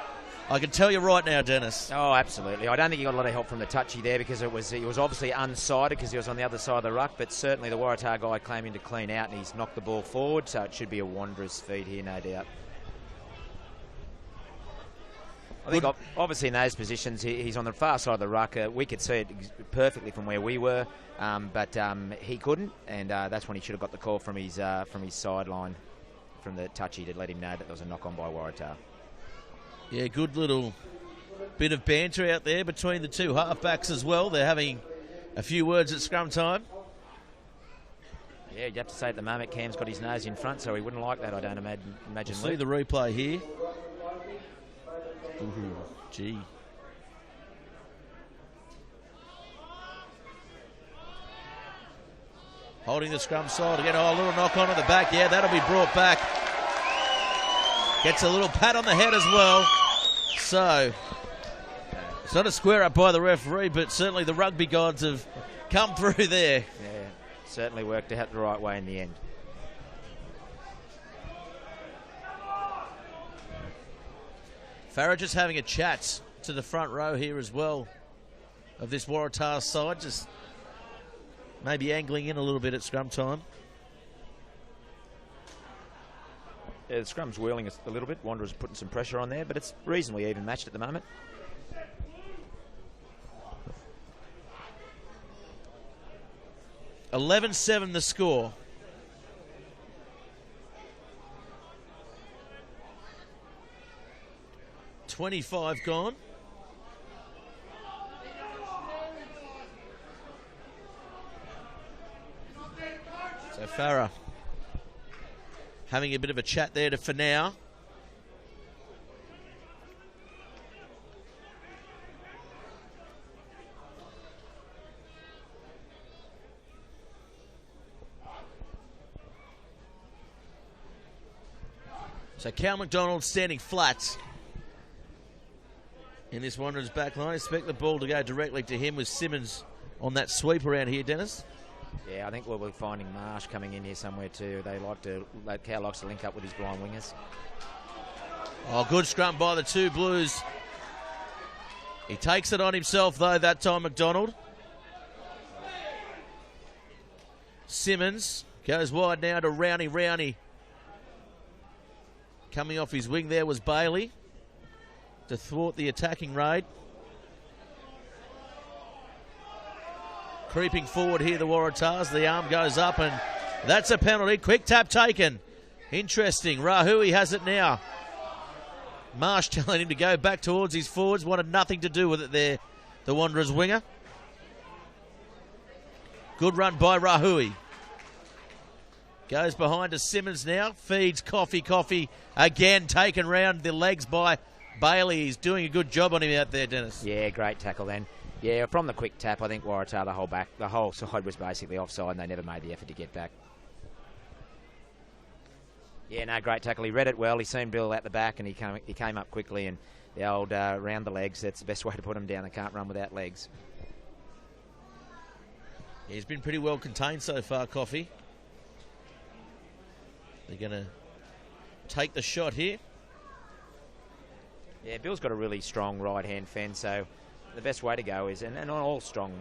I can tell you right now, Dennis. Oh, absolutely. I don't think he got a lot of help from the touchy there, because he was obviously unsided because he was on the other side of the ruck, but certainly the Waratah guy claiming to clean out, and he's knocked the ball forward, so it should be a Wanderers feed here, no doubt. I think obviously in those positions, he's on the far side of the ruck. We could see it perfectly from where we were, but he couldn't, and that's when he should have got the call from his sideline, from the touchy, to let him know that there was a knock-on by Waratah. Yeah, good little bit of banter out there between the two halfbacks as well. They're having a few words at scrum time. Yeah, you have to say at the moment Cam's got his nose in front, so he wouldn't like that, I don't imagine. We'll see the replay here. Ooh, gee. Holding the scrum side again. Oh, a little knock on at the back. Yeah, that'll be brought back. Gets a little pat on the head as well. So, it's not a square up by the referee, but certainly the rugby gods have come through there. Yeah, certainly worked out the right way in the end. Farah just having a chat to the front row here as well of this Waratahs side, just maybe angling in a little bit at scrum time. Yeah, the scrum's whirling a little bit. Wanderers putting some pressure on there, but it's reasonably even matched at the moment. $11-7 the score. $25 gone. So Farah having a bit of a chat there to Fanau. So Cal McDonald standing flat in this Wanderers back line. I expect the ball to go directly to him with Simmons on that sweep around here, Dennis. Yeah, I think we'll be finding Marsh coming in here somewhere too. Cal likes to link up with his blind wingers. Oh, good scrum by the two Blues. He takes it on himself though that time, McDonald. Simmons goes wide now to Rowney. Coming off his wing there was Bailey to thwart the attacking raid. Creeping forward here, the Waratahs. The arm goes up, and that's a penalty. Quick tap taken. Interesting. Rahui has it now. Marsh telling him to go back towards his forwards. Wanted nothing to do with it there, the Wanderers winger. Good run by Rahui. Goes behind to Simmons now. Feeds Coffee. Again taken round the legs by Bailey. He's doing a good job on him out there, Dennis. Yeah, great tackle then. Yeah, from the quick tap, I think Waratah, the whole side was basically offside, and they never made the effort to get back. Yeah, no, great tackle. He read it well. He seen Bill at the back, and he came up quickly. And the old round the legs, that's the best way to put him down. They can't run without legs. Yeah, he's been pretty well contained so far, Coffey. They're going to take the shot here. Yeah, Bill's got a really strong right-hand fence, so the best way to go is, and all strong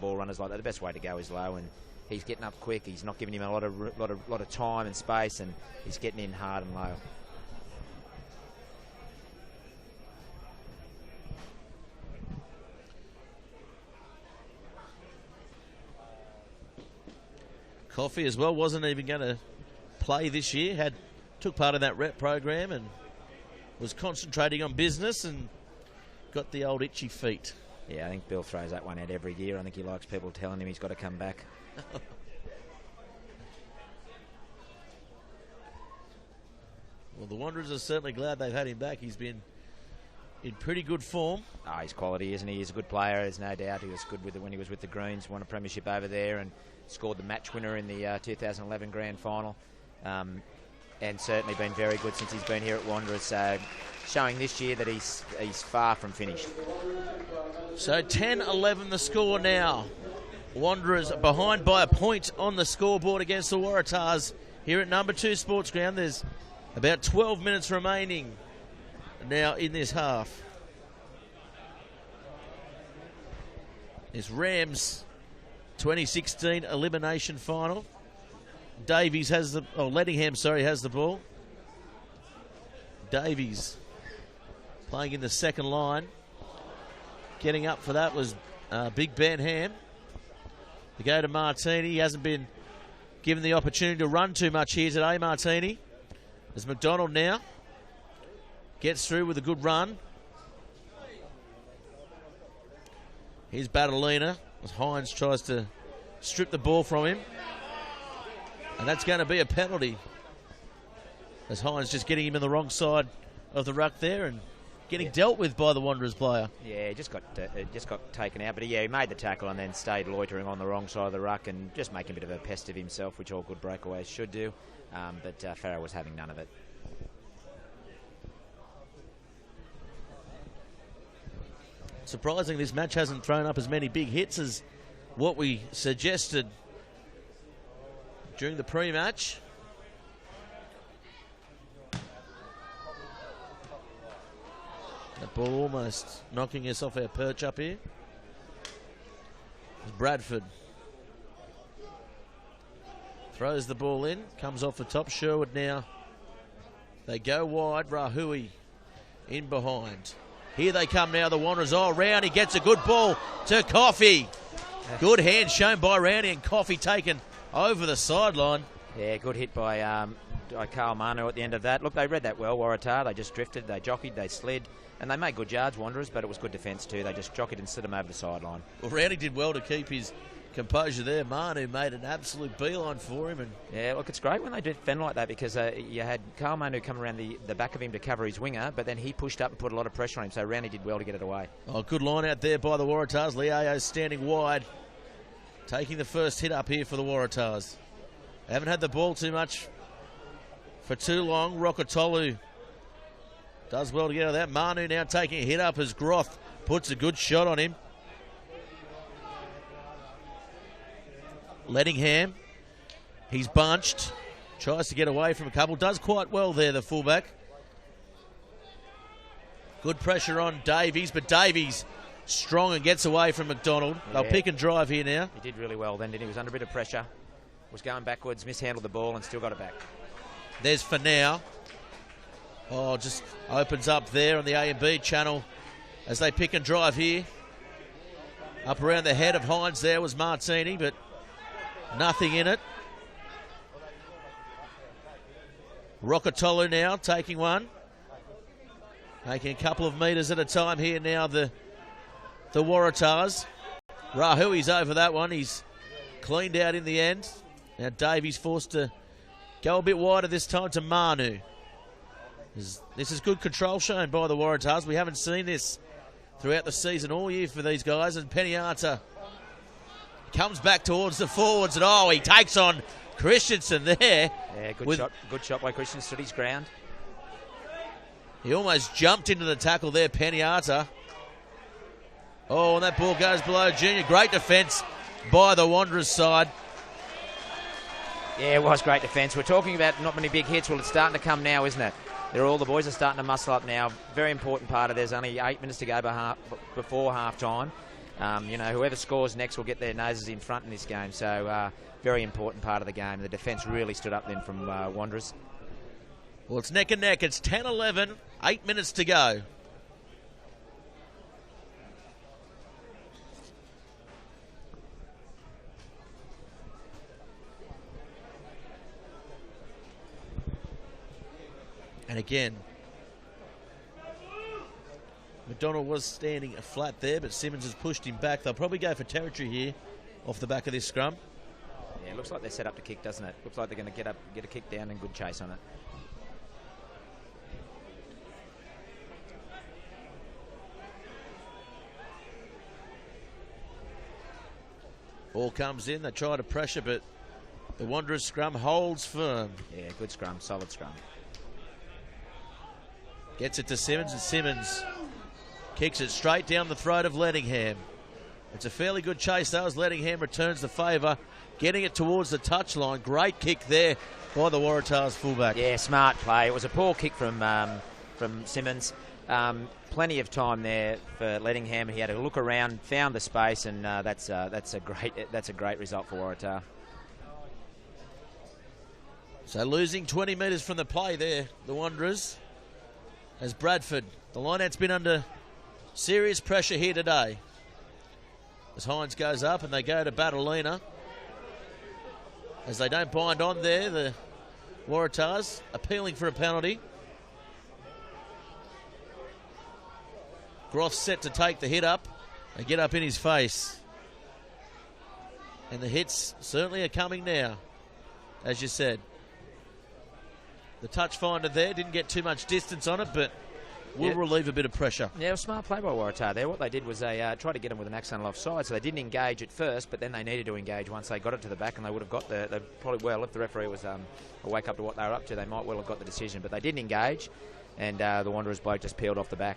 ball runners like that, the best way to go is low, and he's getting up quick. He's not giving him a lot of time and space, and he's getting in hard and low. Coffey as well wasn't even going to play this year. Took part in that rep program and was concentrating on business and got the old itchy feet. Yeah, I think Bill throws that one out every year. I think he likes people telling him he's got to come back. Well, the Wanderers are certainly glad they've had him back. He's been in pretty good form. Oh, he's quality, isn't he? He's a good player, there's no doubt. He was good with it when he was with the Greens, won a premiership over there and scored the match winner in the 2011 grand final. And certainly been very good since he's been here at Wanderers. So showing this year that he's far from finished. So 10-11 the score now. Wanderers behind by a point on the scoreboard against the Waratahs here at number 2 Sports Ground. There's about 12 minutes remaining now in this half. It's Rams 2016 elimination final. Davies has the, Lettingham, has the ball. Davies playing in the second line. Getting up for that was Big Ben Ham. They go to Martini. He hasn't been given the opportunity to run too much here today, Martini. As McDonald now gets through with a good run. Here's Batalina as Hines tries to strip the ball from him. And that's going to be a penalty. As Hines just getting him in the wrong side of the ruck there and getting dealt with by the Wanderers player. Yeah, he just got taken out. But yeah, he made the tackle and then stayed loitering on the wrong side of the ruck and just making a bit of a pest of himself, which all good breakaways should do. But Farrow was having none of it. Surprising this match hasn't thrown up as many big hits as what we suggested during the pre-match. That ball almost knocking us off our perch up here. It's Bradford throws the ball in, comes off the top. Sherwood now. They go wide. Rahui in behind. Here they come now, the Wanderers all round. He gets a good ball to Coffey. Good hand shown by Rowney, and Coffey taken over the sideline. Yeah, good hit by Carl Manu at the end of that. Look, they read that well, Waratah. They just drifted, they jockeyed, they slid, and they made good yards, Wanderers, but it was good defence too. They just jockeyed and slid them over the sideline. Well, Rowney did well to keep his composure there. Manu made an absolute beeline for him. And yeah, look, it's great when they defend like that because you had Carl Manu come around the back of him to cover his winger, but then he pushed up and put a lot of pressure on him, so Rowney did well to get it away. Oh, good line out there by the Waratahs. Liao standing wide, taking the first hit up here for the Waratahs. They haven't had the ball too much for too long. Rokotolu does well to get out of that. Manu now taking a hit up as Groth puts a good shot on him. Lettingham, he's bunched, tries to get away from a couple, does quite well there, the fullback. Good pressure on Davies, but Davies strong and gets away from McDonald. Yeah. They'll pick and drive here now. He did really well then, didn't he? He was under a bit of pressure, was going backwards, mishandled the ball and still got it back. There's for now. Oh, just opens up there on the A and B channel as they pick and drive here. Up around the head of Hines there was Martini, but nothing in it. Rokotolu now taking one. Taking a couple of metres at a time here now, the Waratahs. Rahui's over that one. He's cleaned out in the end. Now Davies forced to go a bit wider this time to Manu. This is good control shown by the Waratahs. We haven't seen this throughout the season all year for these guys. And Peniata comes back towards the forwards, and he takes on Christensen there. Yeah, good shot by Christensen. Stood his ground. He almost jumped into the tackle there, Peniata. Oh, and that ball goes below Junior. Great defence by the Wanderers side. Yeah, it was great defence. We're talking about not many big hits. Well, it's starting to come now, isn't it? All the boys are starting to muscle up now. Very important part of there's only 8 minutes to go before half time. Whoever scores next will get their noses in front in this game. So very important part of the game. The defence really stood up then from Wanderers. Well, it's neck and neck. It's 10-11, 8 minutes to go. And again, McDonald was standing flat there, but Simmons has pushed him back. They'll probably go for territory here off the back of this scrum. Yeah, it looks like they're set up to kick, doesn't it? Looks like they're going to get a kick down and good chase on it. Ball comes in, they try to pressure, but the Wanderers scrum holds firm. Yeah, good scrum, solid scrum. Gets it to Simmons, and Simmons kicks it straight down the throat of Lettingham. It's a fairly good chase, though, as Lettingham returns the favour, getting it towards the touchline. Great kick there by the Waratahs fullback. Yeah, smart play. It was a poor kick from Simmons. Plenty of time there for Lettingham. He had a look around, found the space, and that's a great result for Waratah. So losing 20 metres from the play there, the Wanderers. As Bradford, the lineout's been under serious pressure here today. As Hines goes up and they go to Battleina. As they don't bind on there, the Waratahs appealing for a penalty. Groff set to take the hit up. They get up in his face. And the hits certainly are coming now, as you said. The touch finder there didn't get too much distance on it, but will relieve a bit of pressure. Yeah, it was smart play by Waratah there. What they did was they tried to get him with an accidental offside, so they didn't engage at first, but then they needed to engage once they got it to the back, and they would have got they probably, well, if the referee was awake up to what they were up to, they might well have got the decision, but they didn't engage, and the Wanderers bloke just peeled off the back.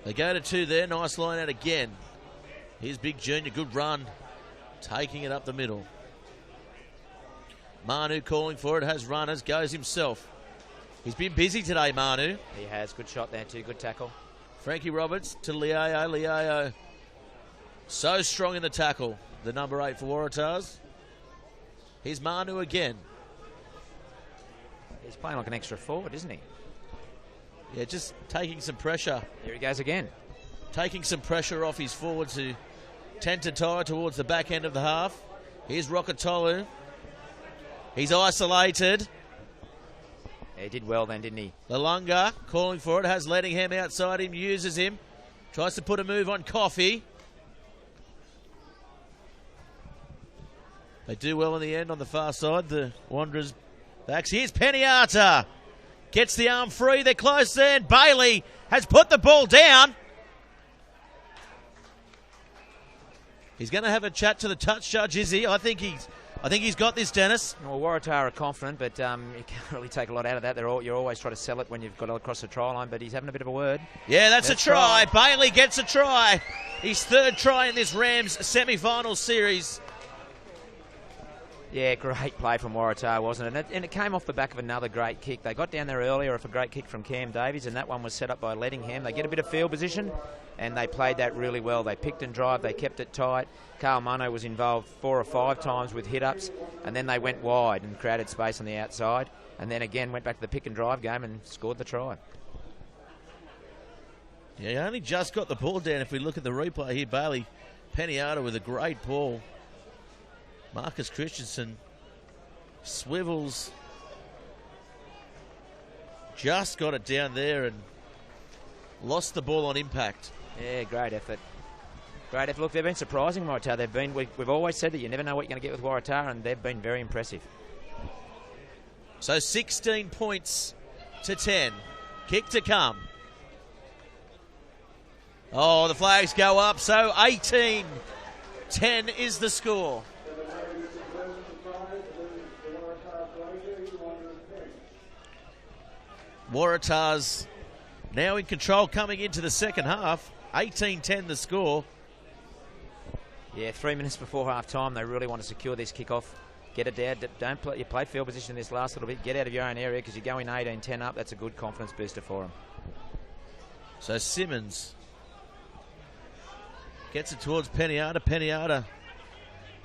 They go to 2 there, nice line out again. Here's Big Junior, good run. Taking it up the middle. Manu calling for it, has runners, goes himself. He's been busy today, Manu. He has, good shot there too, good tackle. Frankie Roberts to Liao. Liao so strong in the tackle, the number 8 for Waratahs. Here's Manu again. He's playing like an extra forward, isn't he? Yeah, just taking some pressure. Here he goes again. Taking some pressure off his forwards who tend to tie towards the back end of the half. Here's Rokotolu. He's isolated. He did well then, didn't he? Lalunga calling for it, has Lettingham outside him, uses him. Tries to put a move on Coffey. They do well in the end on the far side, the Wanderers backs. Here's Peniata. Gets the arm free, they're close there, and Bailey has put the ball down. He's going to have a chat to the touch judge, is he? I think he's got this, Dennis. Well, Waratah are confident, but you can't really take a lot out of that. You're always trying to sell it when you've got to cross the try line, but he's having a bit of a word. Yeah, that's a try. Bailey gets a try. His 3rd try in this Rams semi-final series. Yeah, great play from Waratah, wasn't it? And it came off the back of another great kick. They got down there earlier off a great kick from Cam Davies, and that one was set up by Lettingham. They get a bit of field position, and they played that really well. They picked and drive, they kept it tight. Carl Munno was involved 4 or 5 times with hit-ups, and then they went wide and created space on the outside, and then again went back to the pick and drive game and scored the try. Yeah, he only just got the ball down. If we look at the replay here, Bailey Peniata with a great ball. Marcus Christensen swivels. Just got it down there and lost the ball on impact. Yeah, great effort. Great effort. Look, they've been surprising, Waratah. We've always said that you never know what you're going to get with Waratah, and they've been very impressive. So 16 points to 10. Kick to come. Oh, the flags go up, so 18-10 is the score. Waratahs now in control coming into the second half. 18-10 the score. Yeah, 3 minutes before half time, they really want to secure this kickoff. Get it down. Don't play, you play field position in this last little bit. Get out of your own area because you're going 18-10 up. That's a good confidence booster for them. So Simmons gets it towards Peniata. Peniata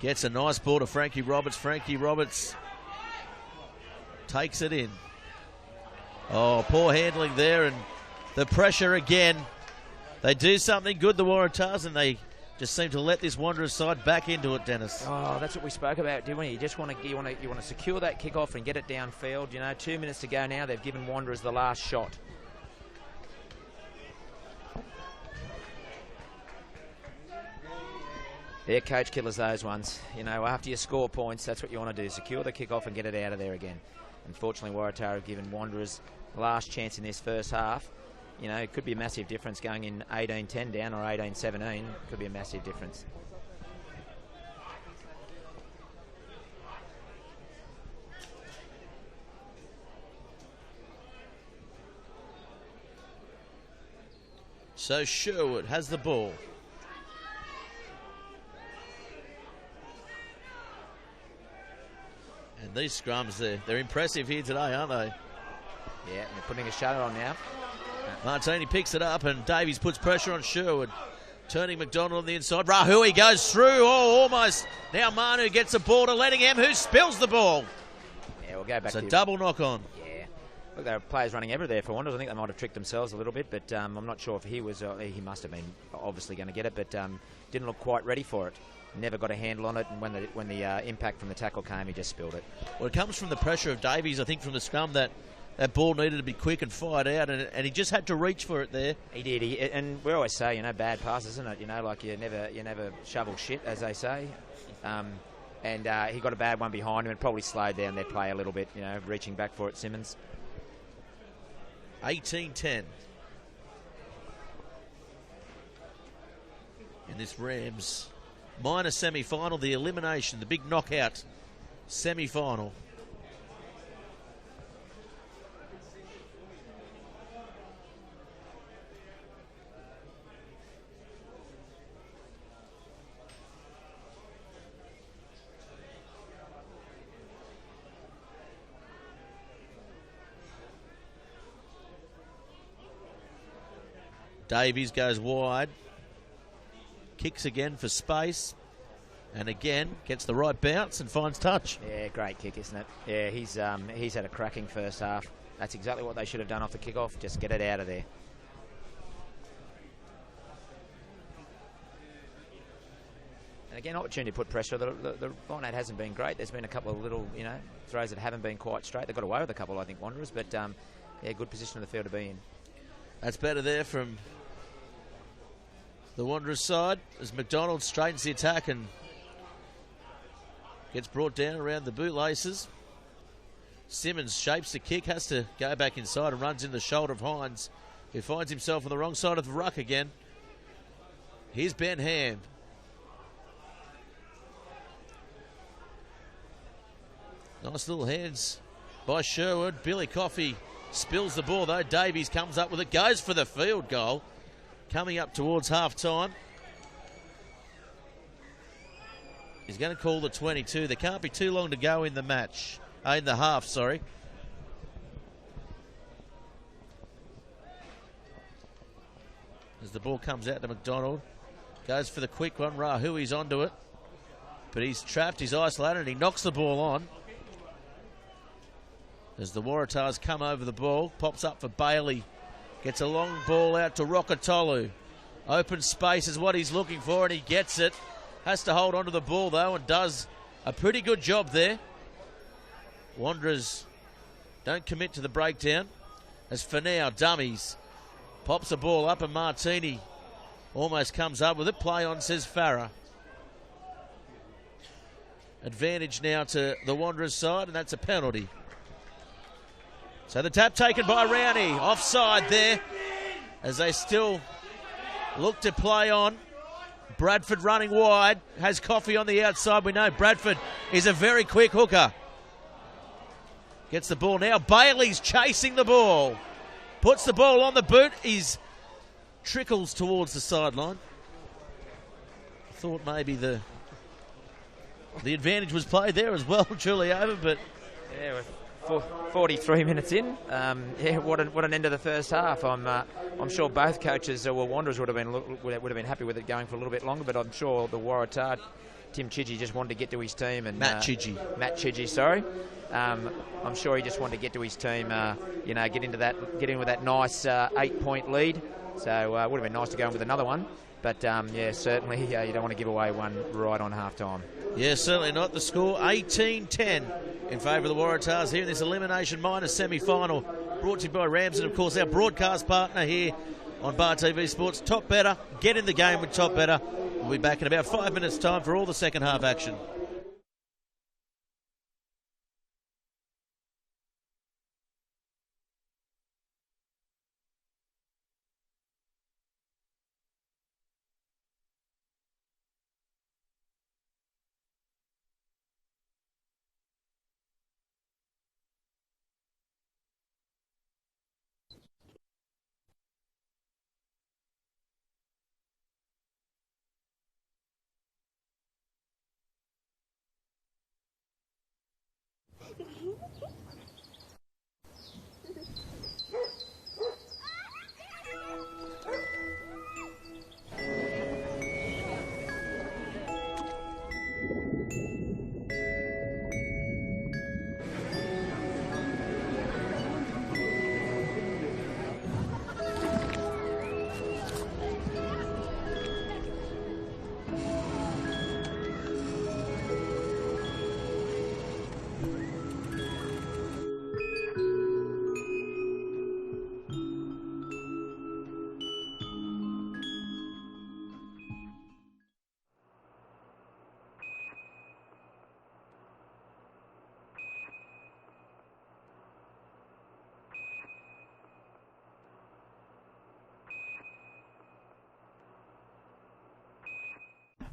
gets a nice ball to Frankie Roberts. Frankie Roberts takes it in. Oh, poor handling there, and the pressure again. They do something good, the Waratahs, and they just seem to let this Wanderers side back into it, Dennis. Oh, that's what we spoke about, didn't we? You just want to secure that kickoff and get it downfield. You know, 2 minutes to go now. They've given Wanderers the last shot. They're coach killers, those ones. You know, after you score points, that's what you want to do. Secure the kickoff and get it out of there again. Unfortunately, Waratah have given Wanderers the last chance in this first half. You know, it could be a massive difference going in 18-10 down or 18-17. Could be a massive difference. So Sherwood has the ball. And these scrums, they're impressive here today, aren't they? Yeah, they're putting a shutter on now. Martini picks it up and Davies puts pressure on Sherwood. Turning McDonald on the inside. Rahui goes through. Oh, almost. Now Manu gets the ball to Lettingham, who spills the ball. Yeah, we'll go back to... It's a double knock on. Yeah. Look, there are players running everywhere there for Wanderers. I think they might have tricked themselves a little bit, but I'm not sure if he was... he must have been obviously going to get it, but didn't look quite ready for it. Never got a handle on it, and when the impact from the tackle came, he just spilled it. Well, it comes from the pressure of Davies, I think, from the scrum that ball needed to be quick and fired out, and he just had to reach for it there. He did, and we always say, you know, bad pass, isn't it? You know, like you never shovel shit, as they say. And he got a bad one behind him and probably slowed down their play a little bit, you know, reaching back for it, Simmons. 18-10. In this Rams minor semi-final, the elimination, the big knockout semi-final. Davies goes wide, kicks again for space, and again gets the right bounce and finds touch. Yeah, great kick, isn't it? Yeah, he's had a cracking first half. That's exactly what they should have done off the kickoff. Just get it out of there. And again, opportunity to put pressure. The line out hasn't been great. There's been a couple of little, you know, throws that haven't been quite straight. They got away with a couple, I think, Wanderers, but yeah, good position of the field to be in. That's better there from the Wanderers side as McDonald straightens the attack and gets brought down around the bootlaces. Simmons shapes the kick, has to go back inside and runs in the shoulder of Hines, who finds himself on the wrong side of the ruck again. Here's Ben Ham. Nice little hands by Sherwood. Billy Coffey spills the ball though. Davies comes up with it, goes for the field goal. Coming up towards half-time. He's going to call the 22. There can't be too long to go in the match. In the half, sorry. As the ball comes out to McDonald. Goes for the quick one. Rahui's onto it. But he's trapped, he's isolated, and he knocks the ball on. As the Waratahs come over the ball. Pops up for Bailey. Gets a long ball out to Rokotolu. Open space is what he's looking for, and he gets it. Has to hold onto the ball, though, and does a pretty good job there. Wanderers don't commit to the breakdown. As for now, dummies. Pops the ball up, and Martini almost comes up with it. Play on, says Farah. Advantage now to the Wanderers side, and that's a penalty. So the tap taken by Rowney. Offside there as they still Look to play on. Bradford running wide. Has Coffey on the outside. We know Bradford is a very quick hooker. Gets the ball now. Bailey's chasing the ball. Puts the ball on the boot. He's trickles towards the sideline. Thought maybe the advantage was played there as well, truly over, but yeah, we're 43 minutes in. What an end of the first half. I'm sure both coaches, Wanderers would have been happy with it going for a little bit longer, but I'm sure the Waratah, Tim Chidgey just wanted to get to his team, and Matt Chidgey, sorry. I'm sure he just wanted to get to his team, get in with that nice 8-point lead. So it would have been nice to go in with another one. But, certainly you don't want to give away one right on half-time. Yeah, certainly not. The score 18-10 in favour of the Waratahs here in this Elimination Minors semi-final. Brought to you by Ramsden, of course, our broadcast partner here on Bar TV Sports. Top Better. Get in the game with Top Better. We'll be back in about 5 minutes' time for all the second half action.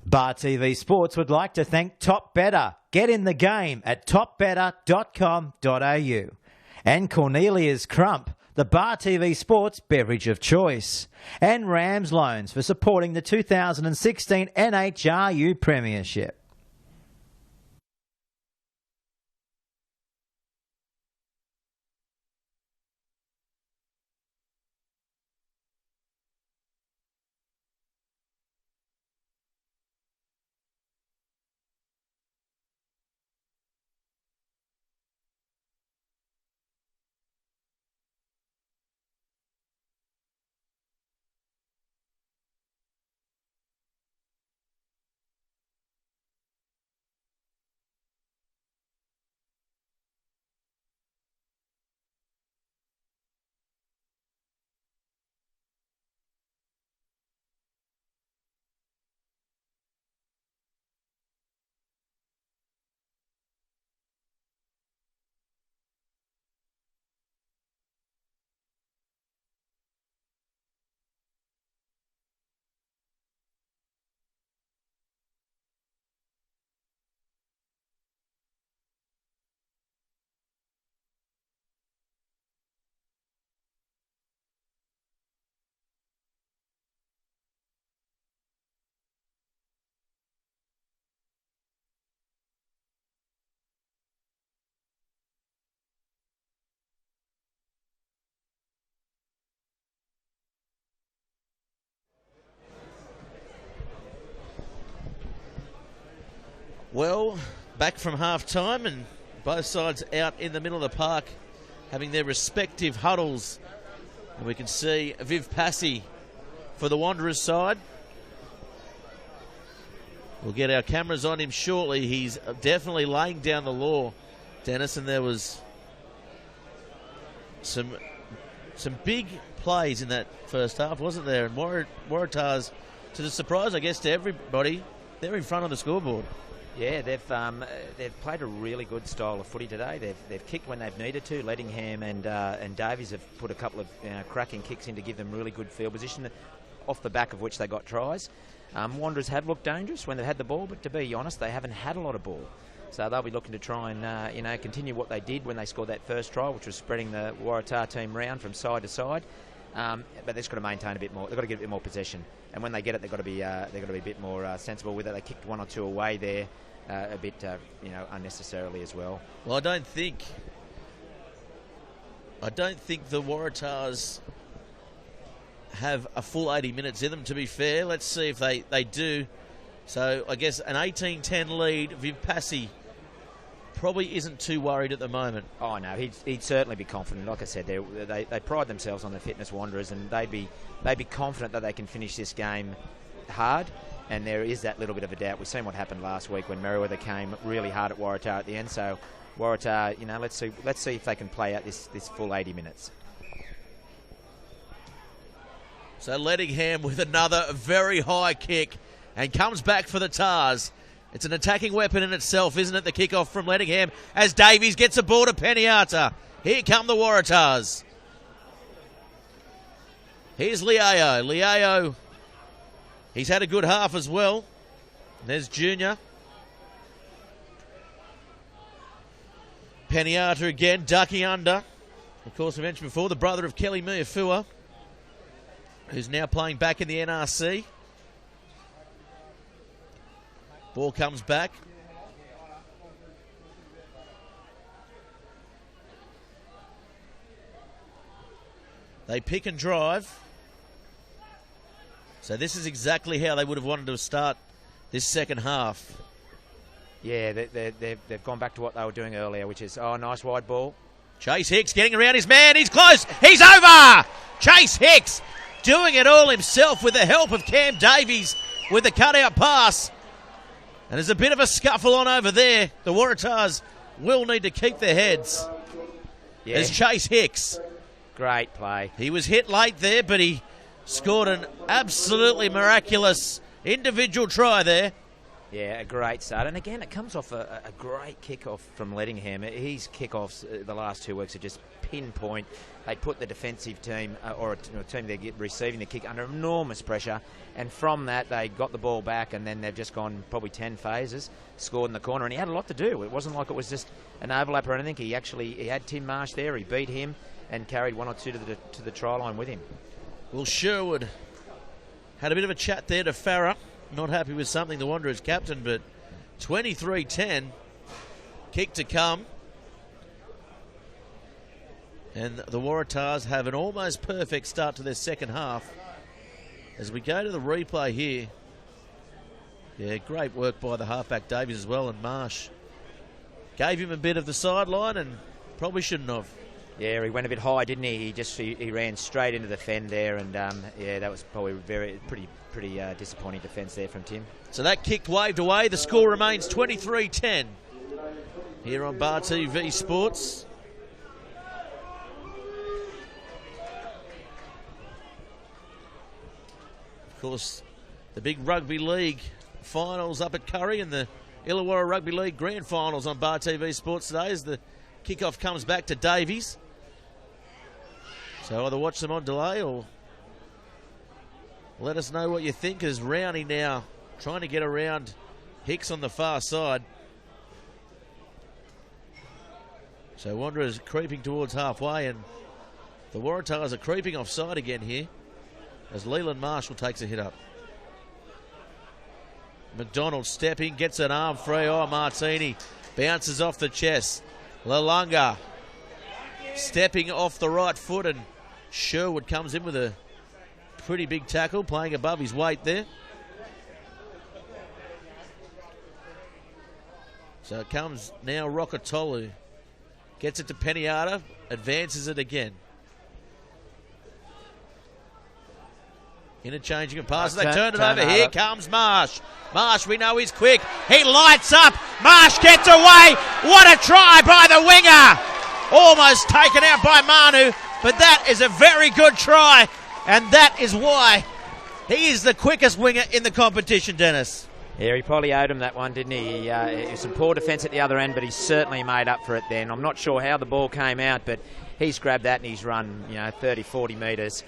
Bar TV Sports would like to thank Top Better. Get in the game at topbetter.com.au. And Cornelia's Crump, the Bar TV Sports beverage of choice. And Rams Loans for supporting the 2016 NHRU Premiership. Well, back from half-time and both sides out in the middle of the park having their respective huddles. And we can see Viv Passy for the Wanderers side. We'll get our cameras on him shortly. He's definitely laying down the law, Dennis, and there was some big plays in that first half, wasn't there? And Waratahs, to the surprise, I guess, to everybody, they're in front of the scoreboard. Yeah, they've played a really good style of footy today. They've kicked when they've needed to. Lettingham and Davies have put a couple of cracking kicks in to give them really good field position. off the back of which they got tries. Wanderers have looked dangerous when they've had the ball, but to be honest, they haven't had a lot of ball. So they'll be looking to try and continue what they did when they scored that first try, which was spreading the Waratah team round from side to side. But they've just got to maintain a bit more. They've got to get a bit more possession, and when they get it, they've got to be a bit more sensible with it. They kicked one or two away there, a bit unnecessarily as well. Well, I don't think the Waratahs have a full 80 minutes in them, to be fair. Let's see if they do. So I guess an 18-10 lead. Viv Passy probably isn't too worried at the moment. Oh no, he'd certainly be confident. Like I said, they pride themselves on their fitness, Wanderers, and they'd be confident that they can finish this game hard. And there is that little bit of a doubt. We've seen what happened last week when Merewether came really hard at Waratah at the end. So Waratah, let's see if they can play out this full 80 minutes. So Lettingham with another very high kick and comes back for the Tars. It's an attacking weapon in itself, isn't it? The kickoff from Lettingham as Davies gets a ball to Peniata. Here come the Waratahs. Here's Liao. Liao, he's had a good half as well. There's Junior. Peniata again, ducking under. Of course, I mentioned before, the brother of Kelly Miafua, who's now playing back in the NRC. Ball comes back. They pick and drive. So this is exactly how they would have wanted to start this second half. Yeah, they've gone back to what they were doing earlier, which is, nice wide ball. Chase Hicks getting around his man. He's close. He's over. Chase Hicks doing it all himself with the help of Cam Davies with the cutout pass. And there's a bit of a scuffle on over there. The Waratahs will need to keep their heads. Yeah. There's Chase Hicks. Great play. He was hit late there, but he scored an absolutely miraculous individual try there. Yeah, a great start. And again, it comes off a great kickoff from Lettingham. His kickoffs the last 2 weeks are just pinpoint. They put the defensive team, or a team they're receiving the kick, under enormous pressure. And from that, they got the ball back, and then they've just gone probably 10 phases, scored in the corner. And he had a lot to do. It wasn't like it was just an overlap or anything. He had Tim Marsh there. He beat him and carried one or two to the try line with him. Well, Sherwood had a bit of a chat there to Farah. Not happy with something, the Wanderers captain, but 23-10. Kick to come. And the Waratahs have an almost perfect start to their second half. As we go to the replay here. Yeah, great work by the halfback Davies as well, and Marsh gave him a bit of the sideline and probably shouldn't have. Yeah, he went a bit high, didn't he? He ran straight into the fend there, and that was probably pretty disappointing defence there from Tim. So that kick waved away. The score remains 23-10 here on Bar TV Sports. Of course, the big rugby league finals up at Curry and the Illawarra Rugby League Grand Finals on Bar TV Sports today as the kickoff comes back to Davies. So either watch them on delay or let us know what you think, as Rowney now trying to get around Hicks on the far side. So Wanderers creeping towards halfway, and the Waratahs are creeping offside again here as Leland Marshall takes a hit up. McDonald stepping, gets an arm free. Martini bounces off the chest. Lalunga stepping off the right foot, and Sherwood comes in with a pretty big tackle, playing above his weight there. So it comes now Rokotolu. Gets it to Peniata, advances it again. Interchanging of passes, they turn it over. Here comes Marsh. Marsh, we know he's quick. He lights up. Marsh gets away. What a try by the winger. Almost taken out by Manu, but that is a very good try, and that is why he is the quickest winger in the competition, Dennis. Yeah, he probably owed him that one, didn't he? It was some poor defence at the other end, but he certainly made up for it then. I'm not sure how the ball came out, but he's grabbed that and he's run, 30, 40 metres,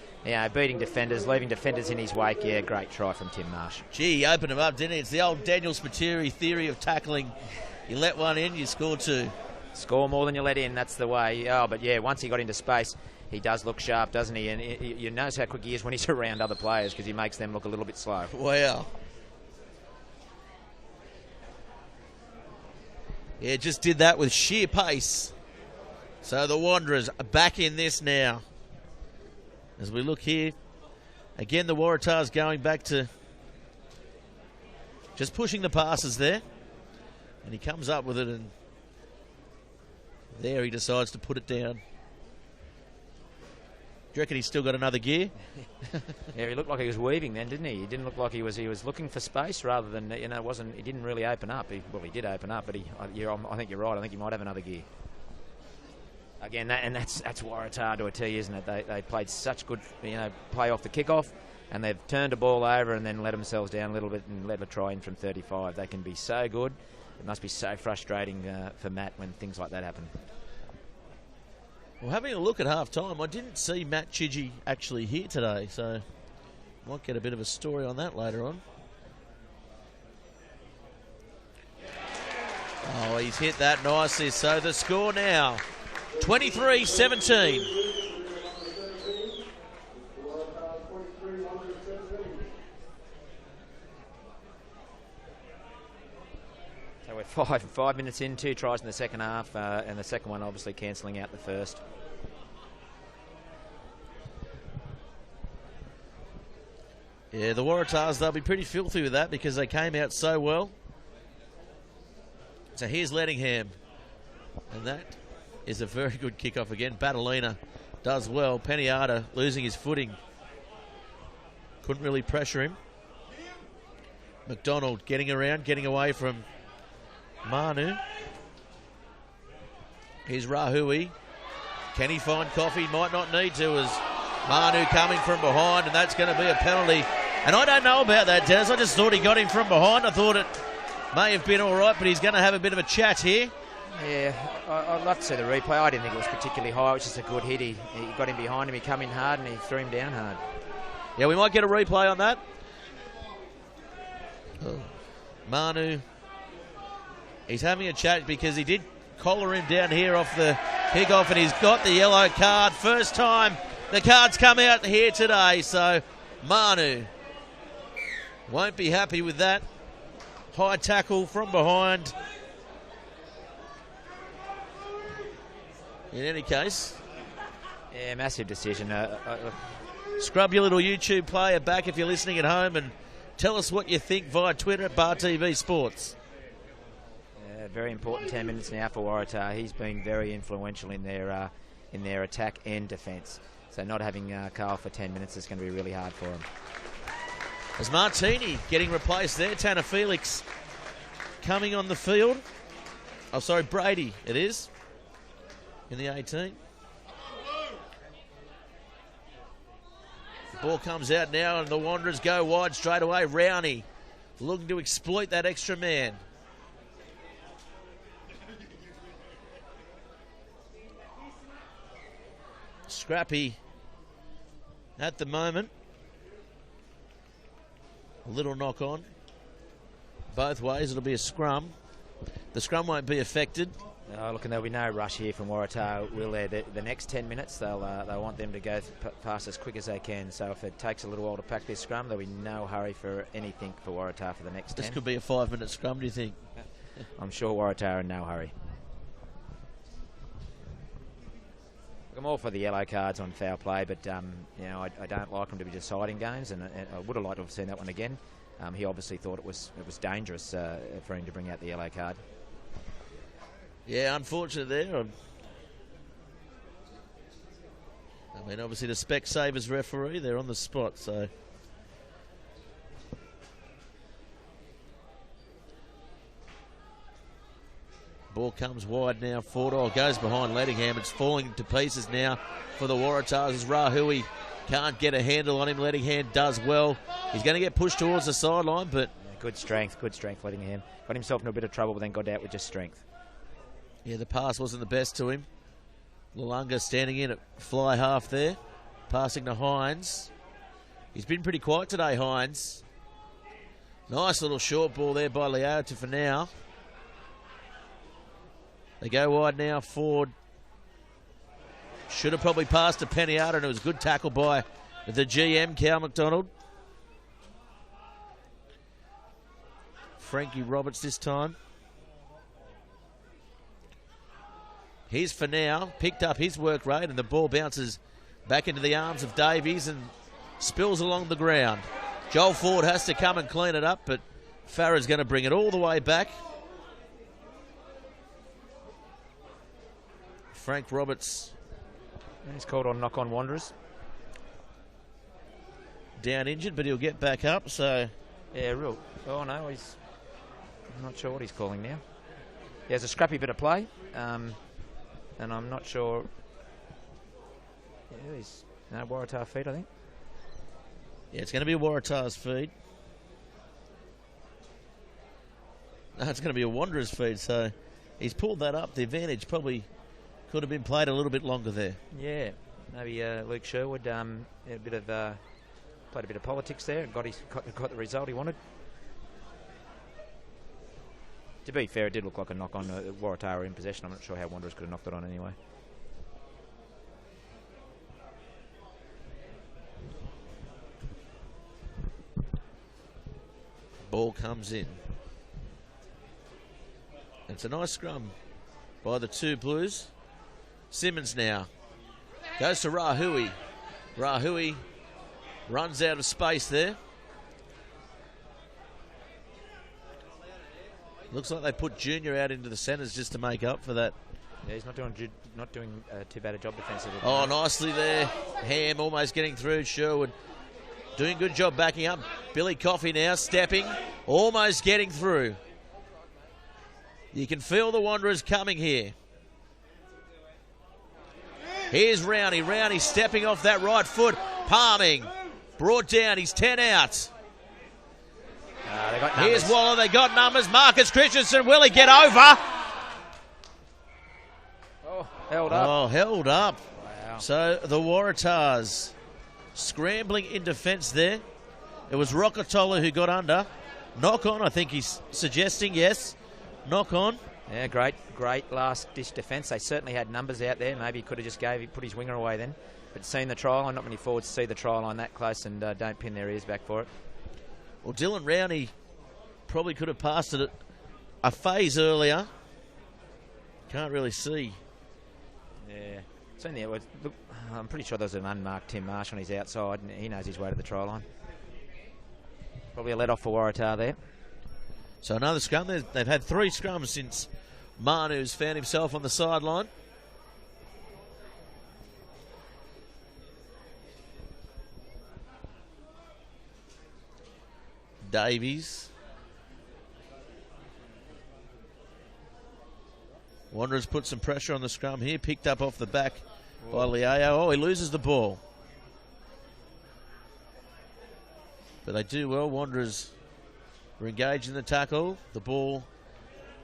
beating defenders, leaving defenders in his wake. Yeah, great try from Tim Marsh. Gee, he opened him up, didn't he? It's the old Daniel Spiteri theory of tackling. You let one in, you score two. Score more than you let in, that's the way. Oh, but yeah, once he got into space, he does look sharp, doesn't he? And you notice how quick he is when he's around other players because he makes them look a little bit slow. Wow. Yeah, just did that with sheer pace. So the Wanderers are back in this now. As we look here, again the Waratahs going back to just pushing the passes there. And he comes up with it, and there he decides to put it down. Do you reckon he's still got another gear? Yeah, he looked like he was weaving then, didn't he? He didn't look like he was looking for space rather than, he didn't really open up. He did open up, but I think you're right. I think he might have another gear. Again, that's Waratah to a T, isn't it? They played such good, play off the kickoff, and they've turned the ball over and then let themselves down a little bit and let a try in from 35. They can be so good. It must be so frustrating for Matt when things like that happen. Well, having a look at half-time, I didn't see Matt Chidgey actually here today, so might get a bit of a story on that later on. Oh, he's hit that nicely. So the score now, 23-17. So we're five minutes in, 2 tries in the second half, and the second one obviously cancelling out the first. Yeah, the Waratahs, they'll be pretty filthy with that because they came out so well. So here's Lettingham. And that is a very good kickoff again. Batalina does well. Peniata losing his footing. Couldn't really pressure him. McDonald getting around, getting away from Manu. Here's Rahui. Can he find Coffey? Might not need to, as Manu coming from behind, and that's going to be a penalty. And I don't know about that, Dennis. I just thought he got him from behind. I thought it may have been all right, but he's going to have a bit of a chat here. Yeah, I'd love to see the replay. I didn't think it was particularly high. It was just a good hit. He got him behind him. He come in hard and he threw him down hard. Yeah, we might get a replay on that. Oh. Manu. He's having a chat because he did collar him down here off the kickoff, and he's got the yellow card. First time the cards come out here today, so Manu won't be happy with that. High tackle from behind. In any case. Yeah, massive decision. Scrub your little YouTube player back if you're listening at home and tell us what you think via Twitter at Bar TV Sports. Very important 10 minutes now for Waratah. He's been very influential in their attack and defence. So not having Carl for 10 minutes is going to be really hard for him. As Martini getting replaced there, Tanner Felix coming on the field. Oh, sorry, Brady it is in the 18. The ball comes out now and the Wanderers go wide straight away. Rowney looking to exploit that extra man. Scrappy at the moment. A little knock on. Both ways, it'll be a scrum. The scrum won't be affected. Oh, look, and there'll be no rush here from Waratah, will there? The next 10 minutes, they'll want them to go past as quick as they can. So if it takes a little while to pack this scrum, there'll be no hurry for anything for Waratah for the next 10. This could be a 5-minute scrum, do you think? I'm sure Waratah are in no hurry. I'm all for the yellow cards on foul play, but I don't like them to be deciding games, and I would have liked to have seen that one again. He obviously thought it was dangerous for him to bring out the yellow card. Yeah, unfortunate there. I mean, obviously the Specsavers referee, they're on the spot, so. Ball comes wide now. Fordall goes behind Lettingham. It's falling to pieces now for the Waratahs as Rahui can't get a handle on him. Lettingham does well. He's going to get pushed towards the sideline, but Good strength, letting him. Got himself in a bit of trouble, but then got out with just strength. Yeah, the pass wasn't the best to him. Lulunga standing in at fly half there. Passing to Hines. He's been pretty quiet today, Hines. Nice little short ball there by Leo to Finau. They go wide now. Ford should have probably passed to Peniata, and it was a good tackle by the GM, Cal McDonald. Frankie Roberts this time. Here's Finau, picked up his work rate, and the ball bounces back into the arms of Davies and spills along the ground. Joel Ford has to come and clean it up, but Farah's going to bring it all the way back. Frank Roberts. He's called on knock-on Wanderers. Down injured, but he'll get back up, so... Yeah, real... Oh, no, I'm not sure what he's calling now. He has a scrappy bit of play, and I'm not sure... Yeah, he's... No, Waratah feed, I think. Yeah, it's going to be a Waratahs feed. No, it's going to be a Wanderers feed, so he's pulled that up. The advantage probably could have been played a little bit longer there. Yeah, maybe Luke Sherwood played a bit of politics there and got the result he wanted. To be fair, it did look like a knock on Waratah in possession. I'm not sure how Wanderers could have knocked it on anyway. Ball comes in. It's a nice scrum by the two Blues. Simmons now goes to Rahui. Rahui runs out of space there. Looks like they put Junior out into the centres just to make up for that. Yeah, he's not doing too bad a job defensively. Oh, nicely there. Ham almost getting through. Sherwood doing a good job backing up. Billy Coffey now stepping, almost getting through. You can feel the Wanderers coming here. Here's Rowney. Rowney stepping off that right foot. Palming. Brought down. He's 10 out. They got numbers. Here's Waller. They got numbers. Marcus Christensen. Will he get over? Oh, held up. Oh, held up. Wow. So the Waratahs scrambling in defence there. It was Rokatola who got under. Knock on, I think he's suggesting, yes. Knock on. Yeah, great last dish defence. They certainly had numbers out there. Maybe he could have just put his winger away then. But seeing the try line, not many forwards see the try line that close and don't pin their ears back for it. Well, Dylan Rowney probably could have passed it a phase earlier. Can't really see. Yeah. Look, I'm pretty sure there's an unmarked Tim Marsh on his outside, and he knows his way to the try line. Probably a let-off for Waratah there. So another scrum. They've had 3 scrums since Manu's found himself on the sideline. Davies. Wanderers put some pressure on the scrum here. Picked up off the back by Liao. Oh, he loses the ball. But they do well. Wanderers were engaged in the tackle. The ball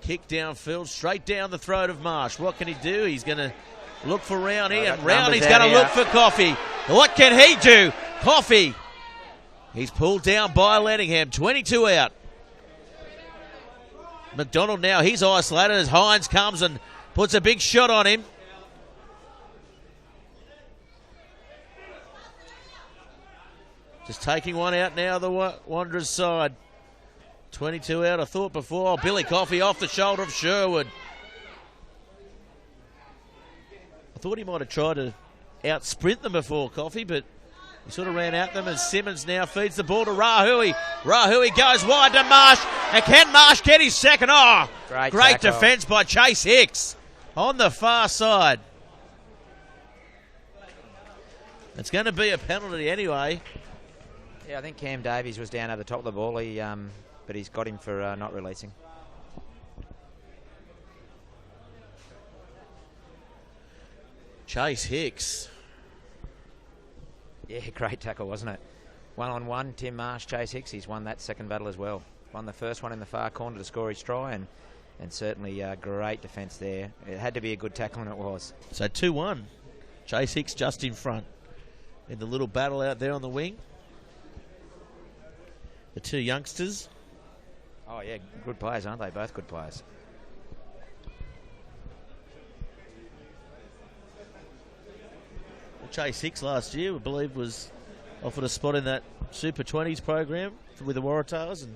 kicked downfield, straight down the throat of Marsh. What can he do? He's going to look for Rowney, and Rowney's going to look for Coffey. What can he do? Coffey. He's pulled down by Lenningham. 22 out. McDonald now, he's isolated as Hines comes and puts a big shot on him. Just taking one out now, the Wanderers side. 22 out, I thought before. Oh, Billy Coffey off the shoulder of Sherwood. I thought he might have tried to out-sprint them before, Coffey, but he sort of ran at them, and Simmons now feeds the ball to Rahui. Rahui goes wide to Marsh, and can Marsh get his second? Oh, great defence by Chase Hicks on the far side. It's going to be a penalty anyway. Yeah, I think Cam Davies was down over the top of the ball, but he's got him for not releasing. Chase Hicks. Yeah, great tackle, wasn't it? 1-on-1, Tim Marsh, Chase Hicks. He's won that second battle as well. won the first one in the far corner to score his try, and certainly great defence there. It had to be a good tackle, and it was. So 2-1. Chase Hicks just in front in the little battle out there on the wing. The two youngsters. Oh, yeah, good players, aren't they? Both good players. Well, Chase Hicks last year, we believe, was offered a spot in that Super 20s program with the Waratahs and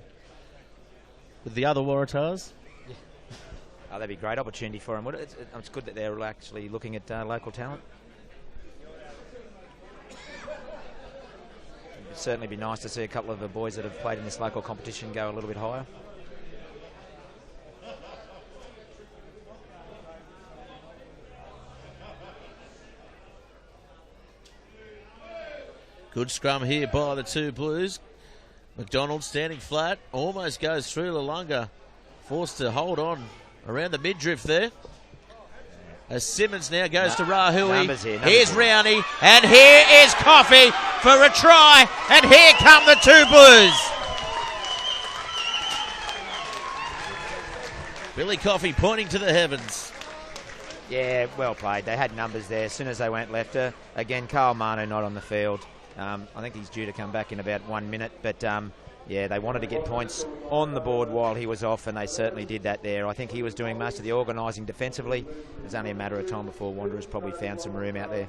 with the other Waratahs. Yeah. Oh, that'd be a great opportunity for him. It's good that they're actually looking at local talent. It'd certainly be nice to see a couple of the boys that have played in this local competition go a little bit higher. Good scrum here by the two Blues. McDonald standing flat, almost goes through. Lalunga forced to hold on around the midriff there. As Simmons now goes to Rahui. Here's Rowney, and here is Coffey for a try, and here come the two Blues. Billy Coffey pointing to the heavens. Yeah, well played. They had numbers there as soon as they went left. Again, Carl Manu not on the field. I think he's due to come back in about 1 minute, but yeah, they wanted to get points on the board while he was off, and they certainly did that there. I think he was doing most of the organising defensively. It was only a matter of time before Wanderers probably found some room out there.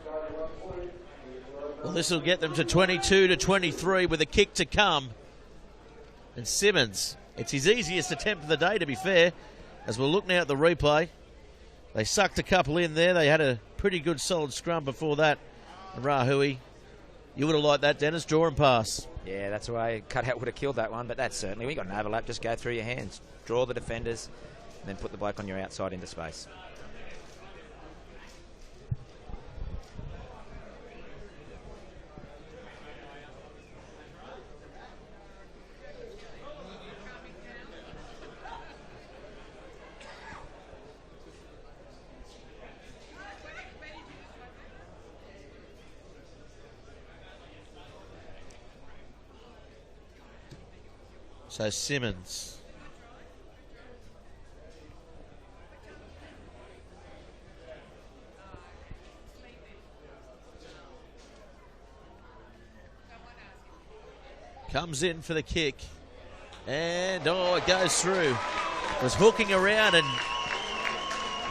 Well, this will get them to 22-23 with a kick to come. And Simmons, it's his easiest attempt of the day, to be fair, as we'll look now at the replay. They sucked a couple in there. They had a pretty good solid scrum before that. And Rahui, you would have liked that, Dennis, draw and pass. Yeah, that's the way cutout would have killed that one, but that's certainly, when you got an overlap, just go through your hands. Draw the defenders, and then put the bloke on your outside into space. So Simmons. Comes in for the kick. And, it goes through. Was hooking around and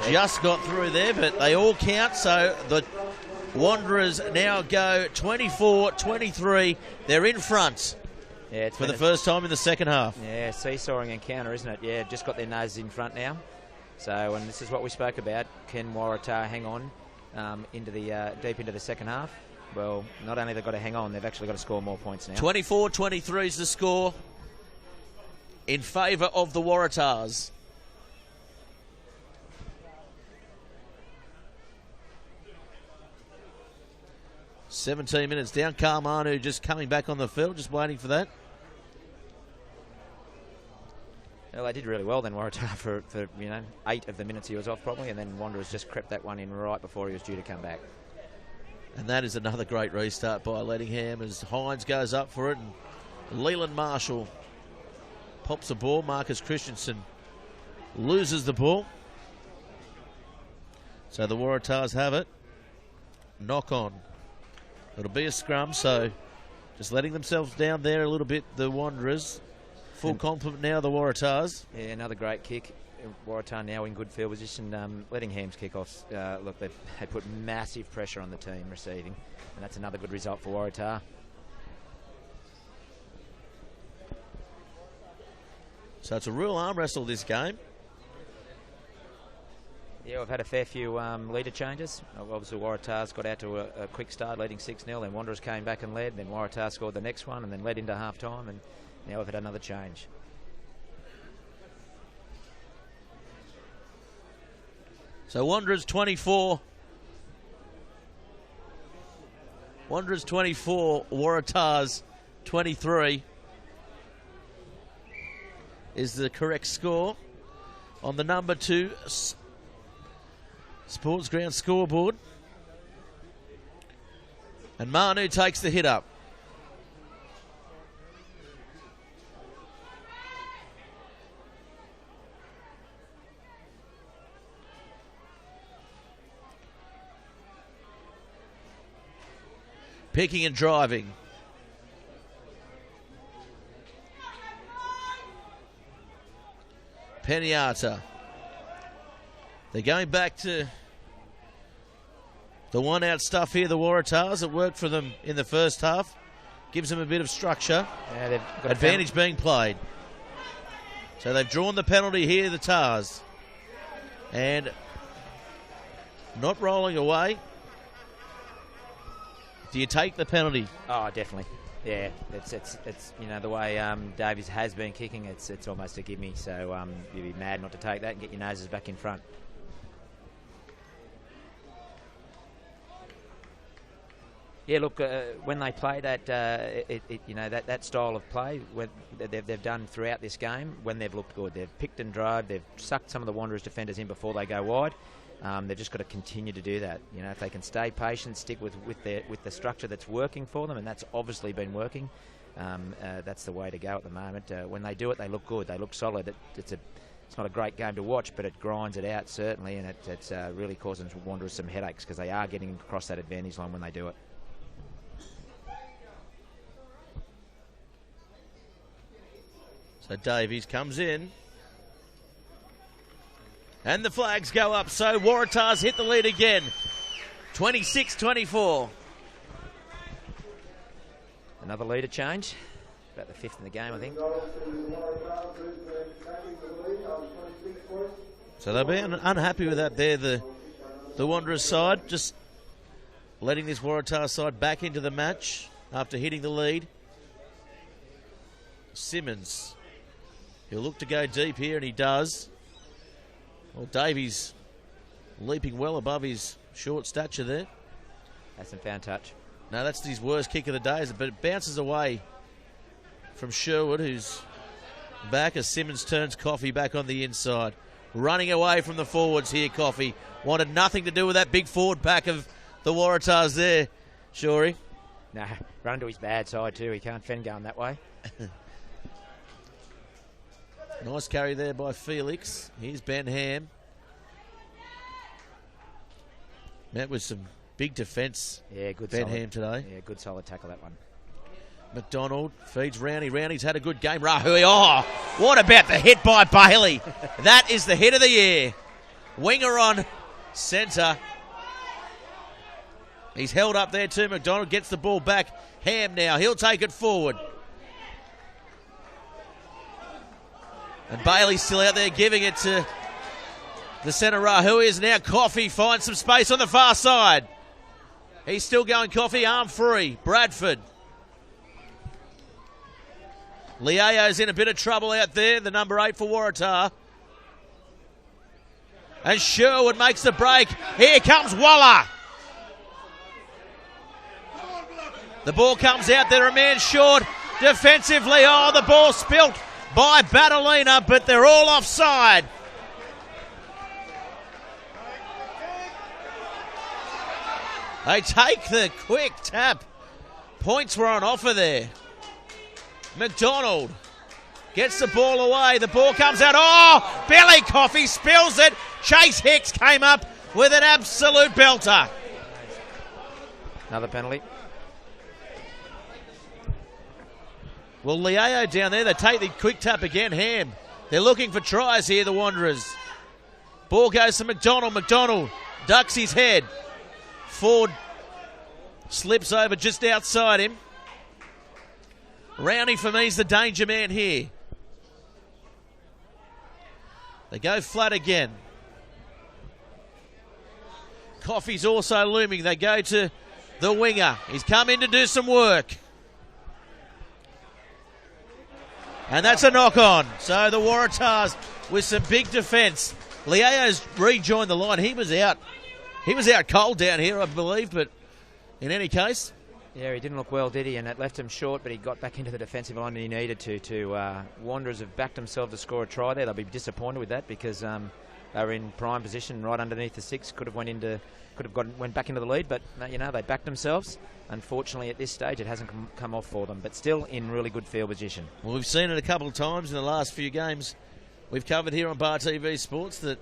just got through there, but they all count. So the Wanderers now go 24-23. They're in front. Yeah, it's for the first time in the second half. Yeah, seesawing encounter, isn't it? Yeah, just got their noses in front now. So, and this is what we spoke about. Can Waratah hang on into the deep into the second half? Well, not only they've got to hang on, they've actually got to score more points now. 24-23 is the score in favour of the Waratahs. "17 minutes down." Carl Manu just coming back on the field, just waiting for that. Well, they did really well then, Waratah, for 8 of the minutes he was off probably, and then Wanderers just crept that one in right before he was due to come back. And that is another great restart by Lettingham as Hines goes up for it, and Leland Marshall pops the ball. Marcus Christensen loses the ball. So the Waratahs have it. Knock on. It'll be a scrum, so just letting themselves down there a little bit, the Wanderers. Full complement now, the Waratahs. Yeah, another great kick. Waratah now in good field position. Lettingham's kickoffs, look, they put massive pressure on the team receiving, and that's another good result for Waratah. So it's a real arm wrestle, this game. Yeah, we've had a fair few leader changes. Obviously, Waratahs got out to a quick start, leading 6-0. Then Wanderers came back and led. Then Waratahs scored the next one and then led into half-time. And now we've had another change. So Wanderers 24. Wanderers 24, Waratahs 23 is the correct score on the number 2 Sports Ground scoreboard. And Manu takes the hit up. Picking and driving. Peniata. They're going back to the one-out stuff here, the Waratahs. It worked for them in the first half. Gives them a bit of structure. Yeah, they've got advantage being played. So they've drawn the penalty here, the Tars. And not rolling away. Do you take the penalty? Oh, definitely. Yeah, it's the way Davies has been kicking. It's almost a gimme. So you'd be mad not to take that and get your noses back in front. Yeah, look, when they play that, that style of play, they've done throughout this game, when they've looked good, they've picked and drove, they've sucked some of the Wanderers defenders in before they go wide. They've just got to continue to do that. You know, if they can stay patient, stick with the structure that's working for them, and that's obviously been working. That's the way to go at the moment. When they do it, they look good. They look solid. It's not a great game to watch, but it grinds it out certainly, and it's really causing Wanderers some headaches because they are getting across that advantage line when they do it. So Davies comes in. And the flags go up. So Waratahs hit the lead again. 26-24. Another leader change. About the fifth in the game, I think. So they'll be unhappy with that there, the Wanderers side. Just letting this Waratahs side back into the match after hitting the lead. Simmons. He'll look to go deep here, and he does. Well, Davies leaping well above his short stature there. Hasn't found touch. No, that's his worst kick of the day, but it bounces away from Sherwood, who's back as Simmons turns Coffey back on the inside. Running away from the forwards here, Coffey. Wanted nothing to do with that big forward pack of the Waratahs there, Shorey. No, run to his bad side too. He can't fend going that way. Nice carry there by Felix. Here's Ben Ham. Met with some big defence. Yeah, good Ben solid. Ham today. Yeah, good solid tackle that one. McDonald feeds Rowney. Rowney's had a good game. Rahui. Oh, what about the hit by Bailey? That is the hit of the year. Winger on centre. He's held up there too. McDonald gets the ball back. Ham now. He'll take it forward. And Bailey's still out there giving it to the centre. Rahui is now Coffey. Finds some space on the far side. He's still going Coffey. Arm free. Bradford. Leao's in a bit of trouble out there. The number 8 for Waratah. And Sherwood makes the break. Here comes Waller. The ball comes out there. A man short defensively. Oh, the ball spilt by Battolina, but they're all offside. They take the quick tap. Points were on offer there. McDonald gets the ball away. The ball comes out. Oh, Billy Coffey spills it. Chase Hicks came up with an absolute belter. Another penalty. Well, Leo down there, they take the quick tap again. Ham. They're looking for tries here, the Wanderers. Ball goes to McDonald. McDonald ducks his head. Ford slips over just outside him. Rowney for me is the danger man here. They go flat again. Coffey's also looming. They go to the winger. He's come in to do some work. And that's a knock-on. So the Waratahs with some big defence. Leo's rejoined the line. He was out cold down here, I believe, but in any case. Yeah, he didn't look well, did he? And it left him short, but he got back into the defensive line and he needed to. Wanderers have backed themselves to score a try there. They'll be disappointed with that because they were in prime position right underneath the 6. Went back into the lead, but they backed themselves. Unfortunately, at this stage, it hasn't come off for them, but still in really good field position. Well, we've seen it a couple of times in the last few games we've covered here on Bar TV Sports that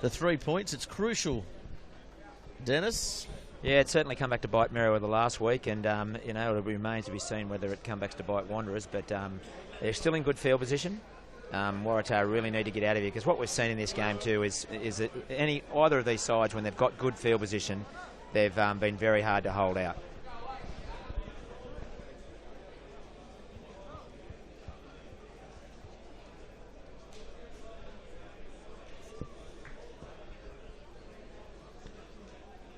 the 3 points, it's crucial. Dennis? Yeah, it certainly come back to bite Merriweather last week, and you know, it remains to be seen whether it comes back to bite Wanderers. But they're still in good field position. Waratahs really need to get out of here, because what we've seen in this game too is that either of these sides, when they've got good field position, they've been very hard to hold out.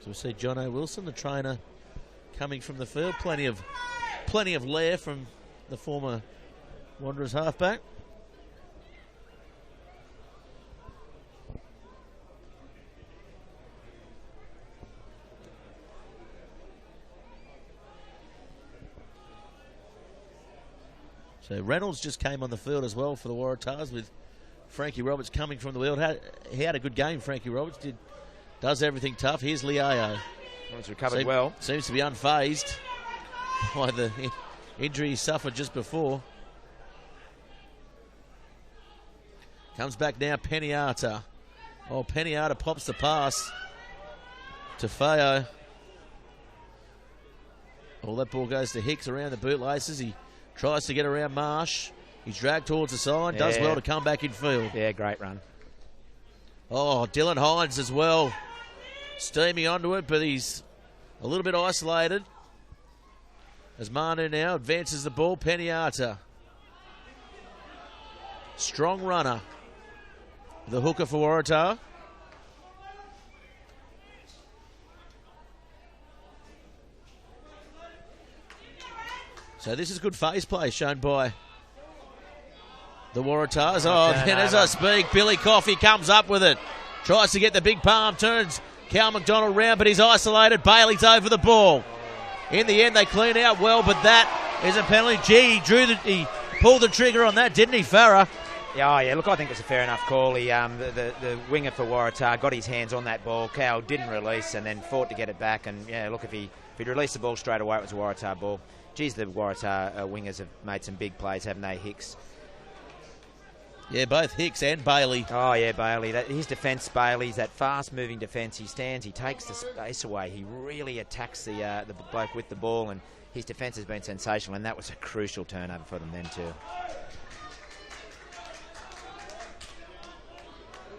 So we see John O. Wilson, the trainer, coming from the field. Plenty of lair from the former Wanderers halfback. So Reynolds just came on the field as well for the Waratahs, with Frankie Roberts coming from the field. He had a good game, Frankie Roberts. Does everything tough. Here's Liao. He's recovered well. Seems to be unfazed by the injury he suffered just before. Comes back now, Peniata. Oh, Peniata pops the pass to Feo. Oh, that ball goes to Hicks around the bootlaces. He tries to get around Marsh. He's dragged towards the side. Does well to come back in field. Yeah, great run. Oh, Dylan Hines as well. Steaming onto it, but he's a little bit isolated. As Manu now advances the ball. Peniata. Strong runner. The hooker for Waratah. So this is good phase play shown by the Waratahs. Oh, and as I speak, Billy Coffey comes up with it. Tries to get the big palm, turns Cal McDonald round, but he's isolated. Bailey's over the ball. In the end, they clean out well, but that is a penalty. Gee, he pulled the trigger on that, didn't he, Farah? Yeah, look, I think it's a fair enough call. He, the winger for Waratah got his hands on that ball. Cal didn't release and then fought to get it back. And, yeah, look, if he'd released the ball straight away, it was a Waratah ball. Geez, the Waratah wingers have made some big plays, haven't they, Hicks? Yeah, both Hicks and Bailey. Oh, yeah, Bailey. His defence, Bailey's that fast-moving defence. He stands, he takes the space away. He really attacks the bloke with the ball, and his defence has been sensational, and that was a crucial turnover for them then too.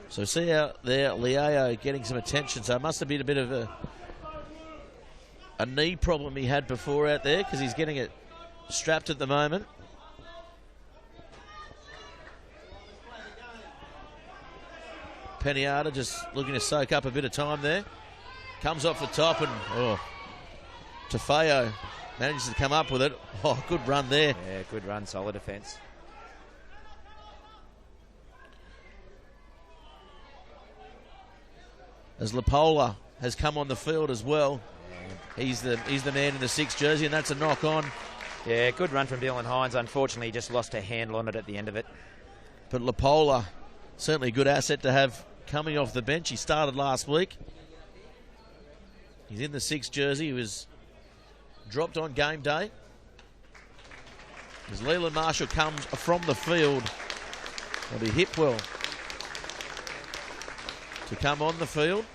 So see out there, Liao getting some attention. So it must have been a bit of a knee problem he had before out there, because he's getting it strapped at the moment. Peniata just looking to soak up a bit of time there. Comes off the top and Tafeo manages to come up with it. Oh, good run there. Yeah, good run, solid defence. As Lapola has come on the field as well. He's the man in the 6 jersey, and that's a knock on. Yeah, good run from Dylan Hines. Unfortunately, he just lost a handle on it at the end of it. But Lapola, certainly a good asset to have coming off the bench. He started last week. He's in the 6 jersey. He was dropped on game day. As Leland Marshall comes from the field, it'll be Hipwell to come on the field.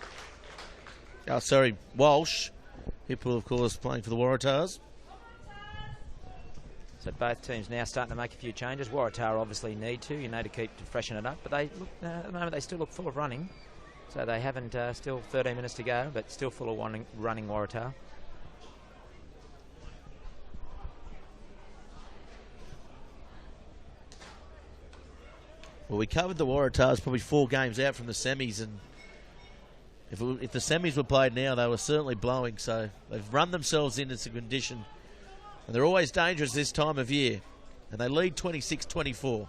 Oh, sorry, Walsh. Hipwell, of course, playing for the Waratahs. So both teams now starting to make a few changes. Waratah obviously need to, to keep to freshen it up. But they look, at the moment they still look full of running. So they haven't, still 13 minutes to go, but still full of running Waratah. Well, we covered the Waratahs probably 4 games out from the semis, and if the semis were played now, they were certainly blowing. So they've run themselves into some condition. And they're always dangerous this time of year. And they lead 26-24.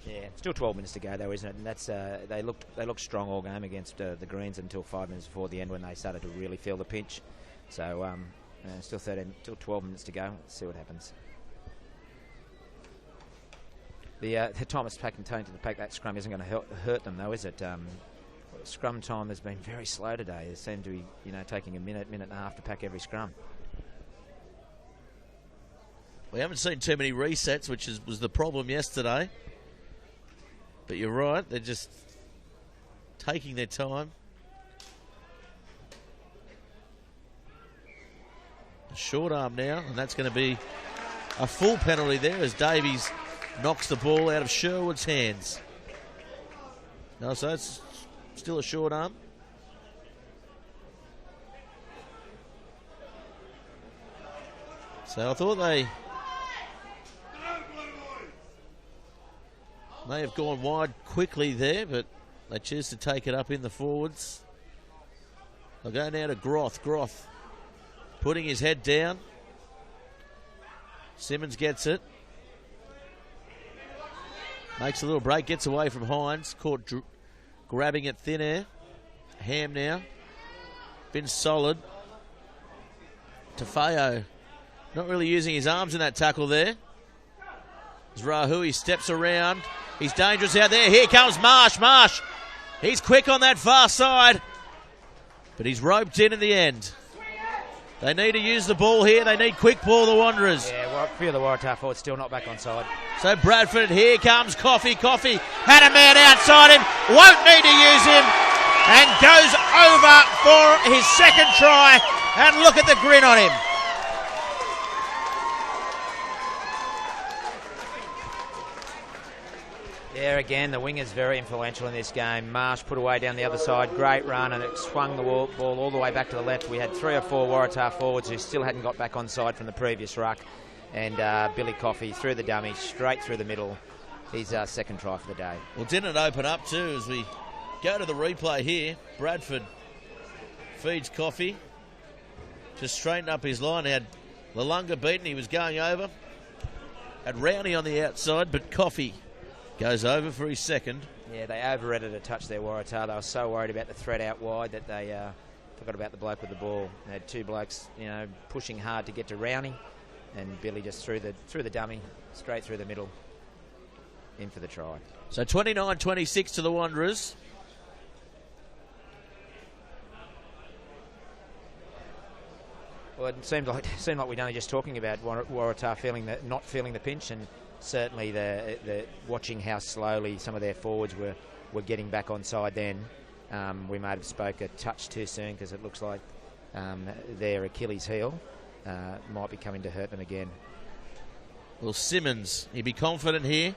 Yeah, still 12 minutes to go though, isn't it? And that's they looked strong all game against the Greens until 5 minutes before the end when they started to really feel the pinch. So still 12 minutes to go. Let's see what happens. The Thomas packing to pack that scrum isn't going to hurt them though, is it? Scrum time has been very slow today. They seem to be taking a minute and a half to pack every scrum. We haven't seen too many resets, which was the problem yesterday. But you're right, they're just taking their time. A short arm now, and that's going to be a full penalty there as Davies knocks the ball out of Sherwood's hands. No, so it's still a short arm. So I thought they may have gone wide quickly there, but they choose to take it up in the forwards. They'll go now to Groth. Groth putting his head down. Simmons gets it. Makes a little break, gets away from Hines. Caught grabbing at thin air. Ham now. Been solid. Tafeo not really using his arms in that tackle there. As Rahui steps around. He's dangerous out there. Here comes Marsh. Marsh. He's quick on that far side. But he's roped in the end. They need to use the ball here. They need quick ball, the Wanderers. Yeah, well, a few of the Waratah forwards still not back on side. So Bradford, here comes Coffey. Coffey had a man outside him. Won't need to use him. And goes over for his second try. And look at the grin on him. Yeah, again, the winger's very influential in this game. Marsh put away down the other side. Great run, and it swung the ball all the way back to the left. We had 3 or 4 Waratah forwards who still hadn't got back on side from the previous ruck. And Billy Coffey through the dummy, straight through the middle. His second try for the day. Well, didn't it open up too as we go to the replay here? Bradford feeds Coffey to straighten up his line. He had Lalunga beaten. He was going over. Had Rowney on the outside, but Coffey goes over for his second. Yeah, they overrated a touch there, Waratah. They were so worried about the threat out wide that they forgot about the bloke with the ball. They had 2 blokes, pushing hard to get to Rowney, and Billy just threw the dummy straight through the middle, in for the try. So 29-26 to the Wanderers. Well, it seemed like we'd only just talking about Waratah not feeling the pinch, and certainly the watching how slowly some of their forwards were getting back on side then. We might have spoke a touch too soon because it looks like their Achilles heel might be coming to hurt them again. Well, Simmons, he'd be confident here.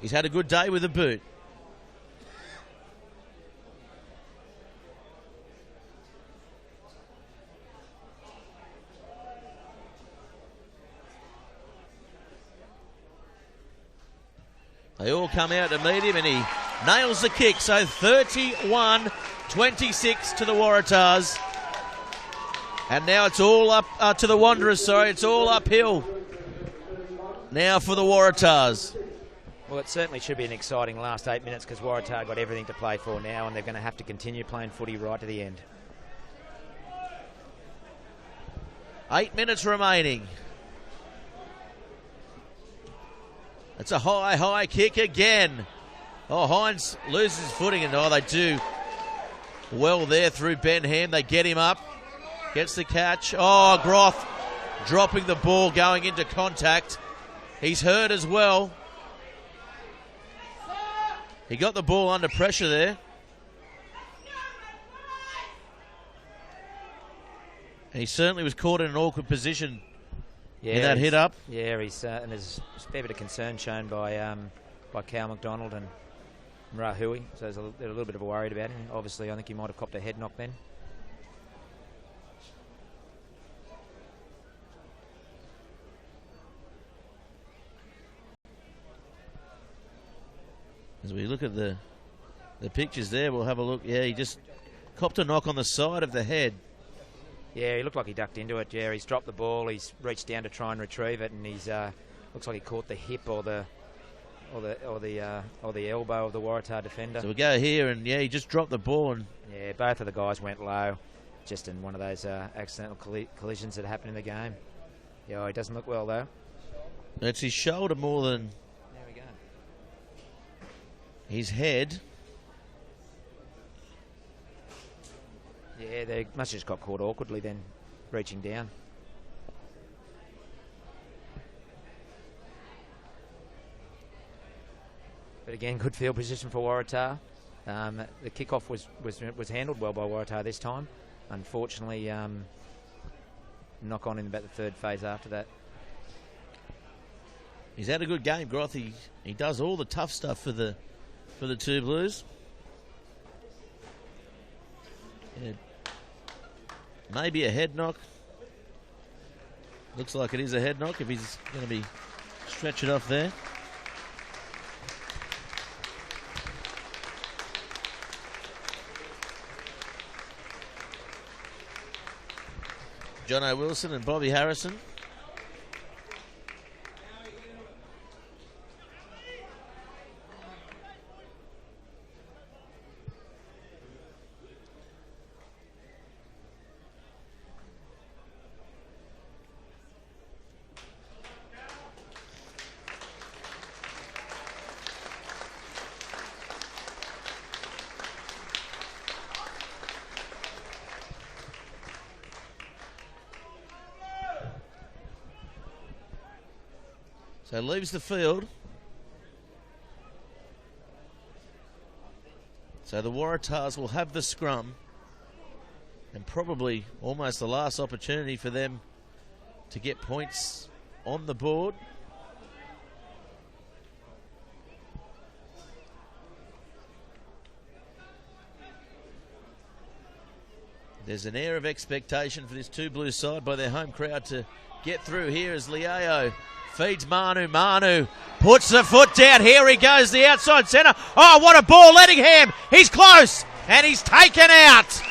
He's had a good day with the boot. They all come out to meet him, and he nails the kick. So 31-26 to the Waratahs. And now it's all up to the Wanderers, It's all uphill now for the Waratahs. Well, it certainly should be an exciting last 8 minutes because Waratah got everything to play for now, and they're going to have to continue playing footy right to the end. 8 minutes remaining. It's a high kick again. Oh, Hines loses his footing, and they do well there through Ben Ham. They get him up. Gets the catch. Oh, Groth dropping the ball, going into contact. He's hurt as well. He got the ball under pressure there. He certainly was caught in an awkward position in that hit up. Yeah, and there's a fair bit of concern shown by Cal McDonald and Rahui. So they're a little bit of a worried about him. Obviously, I think he might have copped a head knock then. As we look at the pictures there, we'll have a look. Yeah, he just copped a knock on the side of the head. Yeah, he looked like he ducked into it. Yeah, he's dropped the ball. He's reached down to try and retrieve it, and he's looks like he caught the hip or the elbow of the Waratah defender. So we go here, and yeah, he just dropped the ball, and yeah, both of the guys went low, just in one of those accidental collisions that happened in the game. Yeah, he doesn't look well though. It's his shoulder more than there we go. His head. Yeah, they must have just got caught awkwardly then, reaching down. But again, good field position for Waratah. The kickoff was handled well by Waratah this time. Unfortunately, knock on in about the third phase after that. He's had a good game, Groth. He does all the tough stuff for the Two Blues. Yeah. Maybe a head knock. Looks like it is a head knock if he's going to be stretch it off there. Jono Wilson and Bobby Harrison. So leaves the field. So the Waratahs will have the scrum, and probably almost the last opportunity for them to get points on the board. There's an air of expectation for this Two Blues side by their home crowd to get through here as Liao feeds Manu. Manu puts the foot down. Here he goes, the outside centre. Oh, what a ball. Lettingham. He's close. And he's taken out.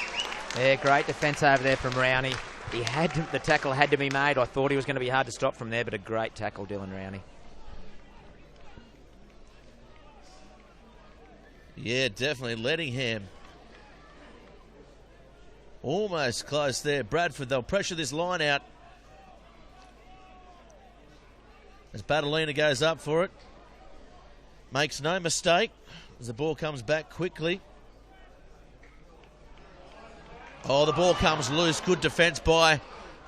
Yeah, great defence over there from Rowney. The tackle had to be made. I thought he was going to be hard to stop from there, but a great tackle, Dylan Rowney. Yeah, definitely. Lettingham. Almost close there. Bradford, they'll pressure this line out. As Batalina goes up for it. Makes no mistake as the ball comes back quickly. Oh, the ball comes loose. Good defence by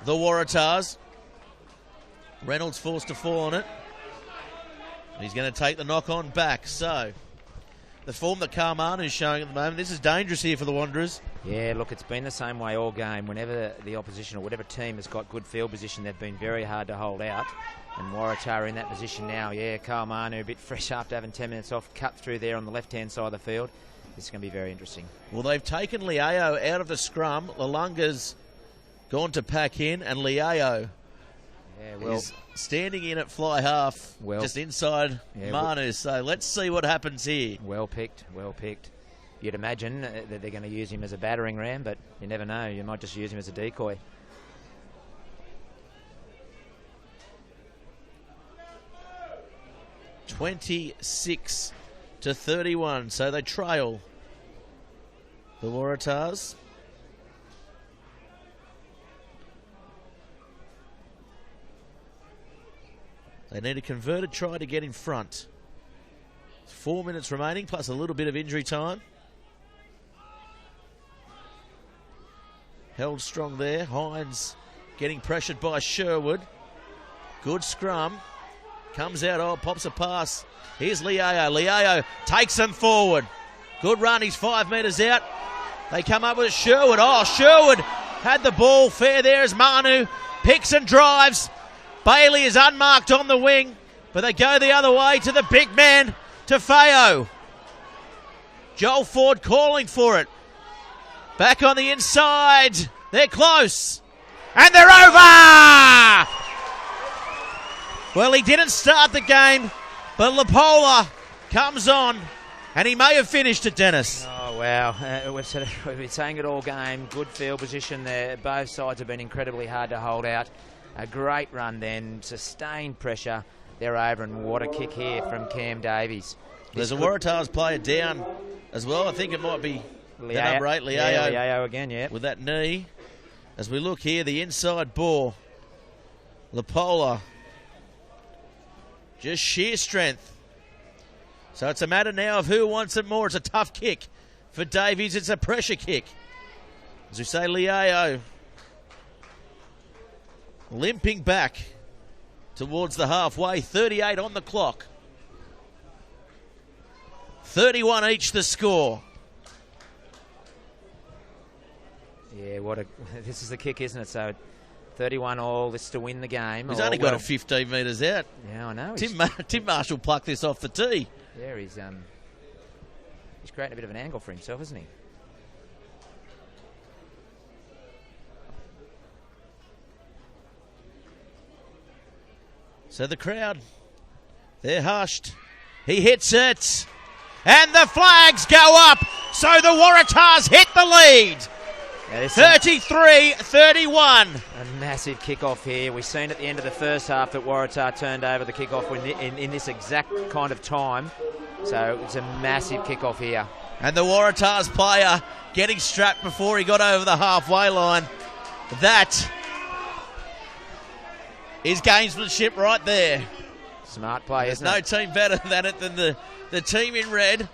the Waratahs. Reynolds forced to fall on it. He's going to take the knock on back. So, the form that Karmanu is showing at the moment, this is dangerous here for the Wanderers. Yeah, look, it's been the same way all game. Whenever the opposition or whatever team has got good field position, they've been very hard to hold out. And Waratah are in that position now. Yeah, Karmanu a bit fresh after having 10 minutes off, cut through there on the left-hand side of the field. This is going to be very interesting. Well, they've taken Liao out of the scrum. Lalunga's gone to pack in, and Liao is standing in at fly half, just inside Manu. So let's see what happens here. Well picked, well picked. You'd imagine that they're going to use him as a battering ram, but you never know. You might just use him as a decoy. (26-31), so they trail the Waratahs. They need a converted try to get in front. 4 minutes remaining, plus a little bit of injury time. Held strong there. Hines getting pressured by Sherwood. Good scrum. Comes out, pops a pass. Here's Liao. Liao takes him forward. Good run, he's 5 metres out. They come up with Sherwood. Oh, Sherwood had the ball. Fair there as Manu picks and drives. Bailey is unmarked on the wing, but they go the other way to the big man, to Feo. Joel Ford calling for it. Back on the inside. They're close. And they're over! Well, he didn't start the game, but Lapola comes on, and he may have finished it, Dennis. Oh, wow. We've been saying it all game. Good field position there. Both sides have been incredibly hard to hold out. A great run then. Sustained pressure. They're over, and what a kick here from Cam Davies. There's a Waratahs player down as well. I think it might be the number 8, Liao. Yeah, Liao again, yeah. With that knee. As we look here, the inside ball. Lapola. Just sheer strength. So it's a matter now of who wants it more. It's a tough kick for Davies. It's a pressure kick. As we say, Liao limping back towards the halfway. 38 on the clock. 31 each the score. Yeah, this is the kick, isn't it? So 31 all. This is to win the game. He's only got it 15 metres out. Yeah, I know. Tim Marshall plucked this off the tee. Yeah, he's creating a bit of an angle for himself, isn't he? So the crowd, they're hushed. He hits it. And the flags go up. So the Waratahs hit the lead. 33-31. A massive kickoff here. We've seen at the end of the first half that Waratah turned over the kickoff in this exact kind of time. So it's a massive kickoff here. And the Waratahs player getting strapped before he got over the halfway line. That is gamesmanship right there. Smart play, There's isn't it? no team better than it than the team in red.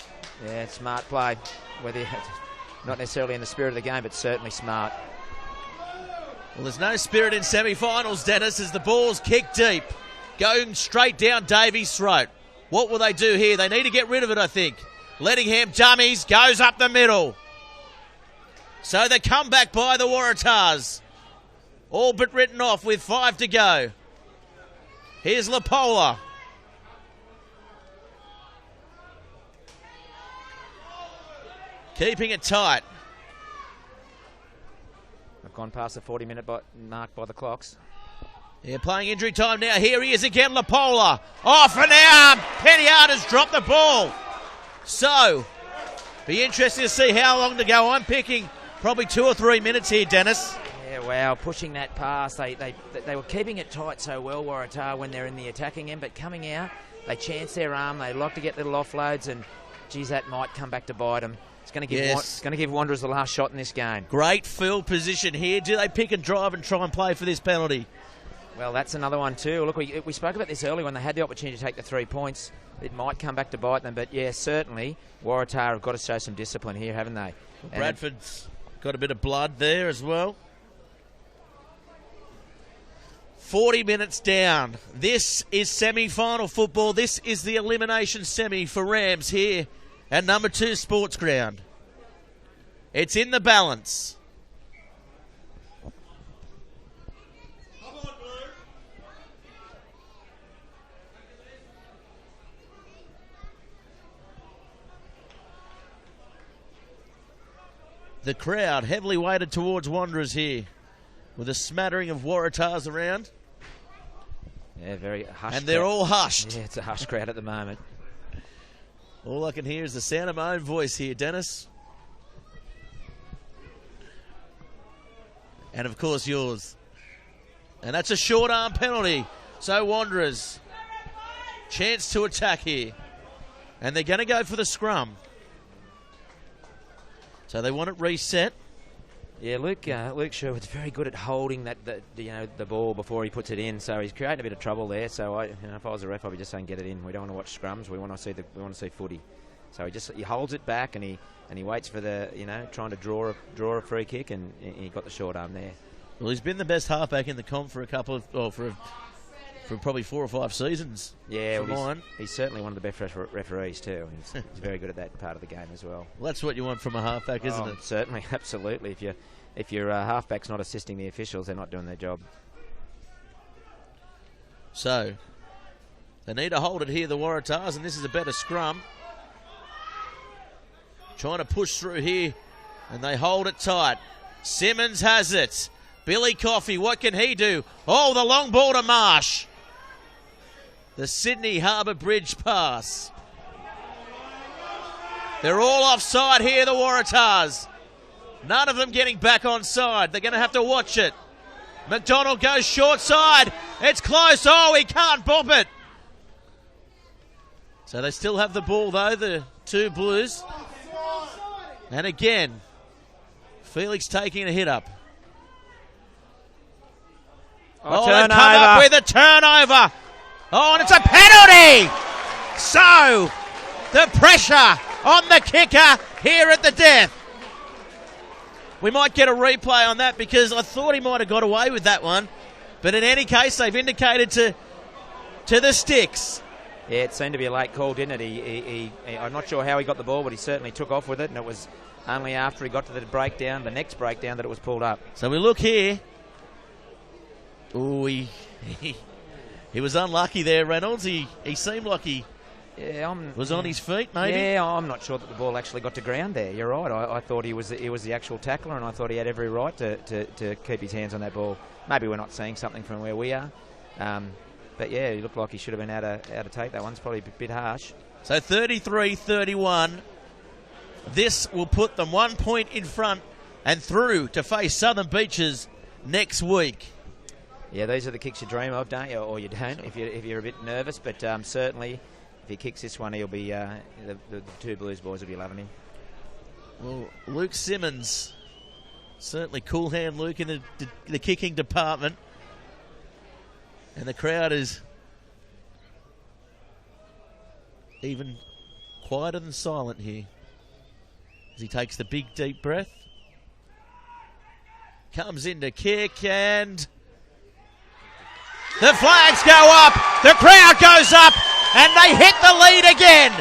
Yeah, smart play. Whether not necessarily in the spirit of the game, but certainly smart. Well, there's no spirit in semi-finals, Dennis, as the ball's kicked deep, going straight down Davies' throat. What will they do here? They need to get rid of it, I think. Lettingham dummies, goes up the middle. So the comeback by the Waratahs, all but written off with 5 to go. Here's Lapola. Keeping it tight. I've gone past the 40-minute mark by the clocks. Yeah, playing injury time now. Here he is again, Lapola. Off and out. Pennyard has dropped the ball. So, be interesting to see how long to go. I'm picking probably 2 or 3 minutes here, Dennis. Yeah, wow, pushing that pass. They were keeping it tight so well, Waratah, when they're in the attacking end, but coming out, they chance their arm. They like to get little offloads, and, geez, that might come back to bite them. It's going to give Wanderers the last shot in this game. Great field position here. Do they pick and drive and try and play for this penalty? Well, that's another one too. Look, we spoke about this earlier when they had the opportunity to take the 3 points. It might come back to bite them, but yeah, certainly Waratah have got to show some discipline here, haven't they? Bradford's got a bit of blood there as well. 40 minutes down. This is semi-final football. This is the elimination semi for Rams here at number 2 Sports Ground. It's in the balance. The crowd heavily weighted towards Wanderers here, with a smattering of Waratahs around. Yeah, very hushed. And they're all hushed. Yeah, it's a hushed crowd at the moment. All I can hear is the sound of my own voice here, Dennis. And, of course, yours. And that's a short arm penalty. So Wanderers, chance to attack here. And they're going to go for the scrum. So they want it reset. Yeah, Luke Sherwood's very good at holding the ball before he puts it in. So he's creating a bit of trouble there. So if I was a ref, I'd be just saying get it in. We don't want to watch scrums. We want to see footy. So he holds it back and he waits for trying to draw a free kick, and he got the short arm there. Well, he's been the best halfback in the comp for for probably 4 or 5 seasons. Yeah, he's certainly one of the best referees too. He's very good at that part of the game as well. Well, that's what you want from a halfback, isn't it? Certainly, absolutely. If your halfback's not assisting the officials, they're not doing their job. So they need to hold it here, the Waratahs, and this is a better scrum. Trying to push through here, and they hold it tight. Simmons has it. Billy Coffey, what can he do? Oh, the long ball to Marsh. The Sydney Harbour Bridge pass. They're all offside here, the Waratahs. None of them getting back on side. They're going to have to watch it. McDonald goes short side. It's close. Oh, he can't bump it. So they still have the ball, though, the 2 Blues. And again, Felix taking a hit up. Oh, they come up with a turnover. Oh, and it's a penalty. So, the pressure on the kicker here at the death. We might get a replay on that because I thought he might have got away with that one. But in any case, they've indicated to the sticks. Yeah, it seemed to be a late call, didn't it? I'm not sure how he got the ball, but he certainly took off with it, and it was only after he got to the next breakdown, that it was pulled up. So we look here. Oh, he was unlucky there, Reynolds. He seemed like he was on his feet, maybe. Yeah, I'm not sure that the ball actually got to ground there. You're right. I thought he was the actual tackler, and I thought he had every right to keep his hands on that ball. Maybe we're not seeing something from where we are. But yeah, he looked like he should have been able to take that one. It's probably a bit harsh. So 33-31. This will put them 1 point in front and through to face Southern Beaches next week. Yeah, these are the kicks you dream of, don't you? Or you don't if you're a bit nervous. But certainly, if he kicks this one, he'll be the two Blues boys will be loving him. Well, Luke Simmons, certainly cool hand Luke in the kicking department. And the crowd is even quieter than silent here as he takes the big deep breath. Comes in to kick, and the flags go up, the crowd goes up, and they hit the lead again.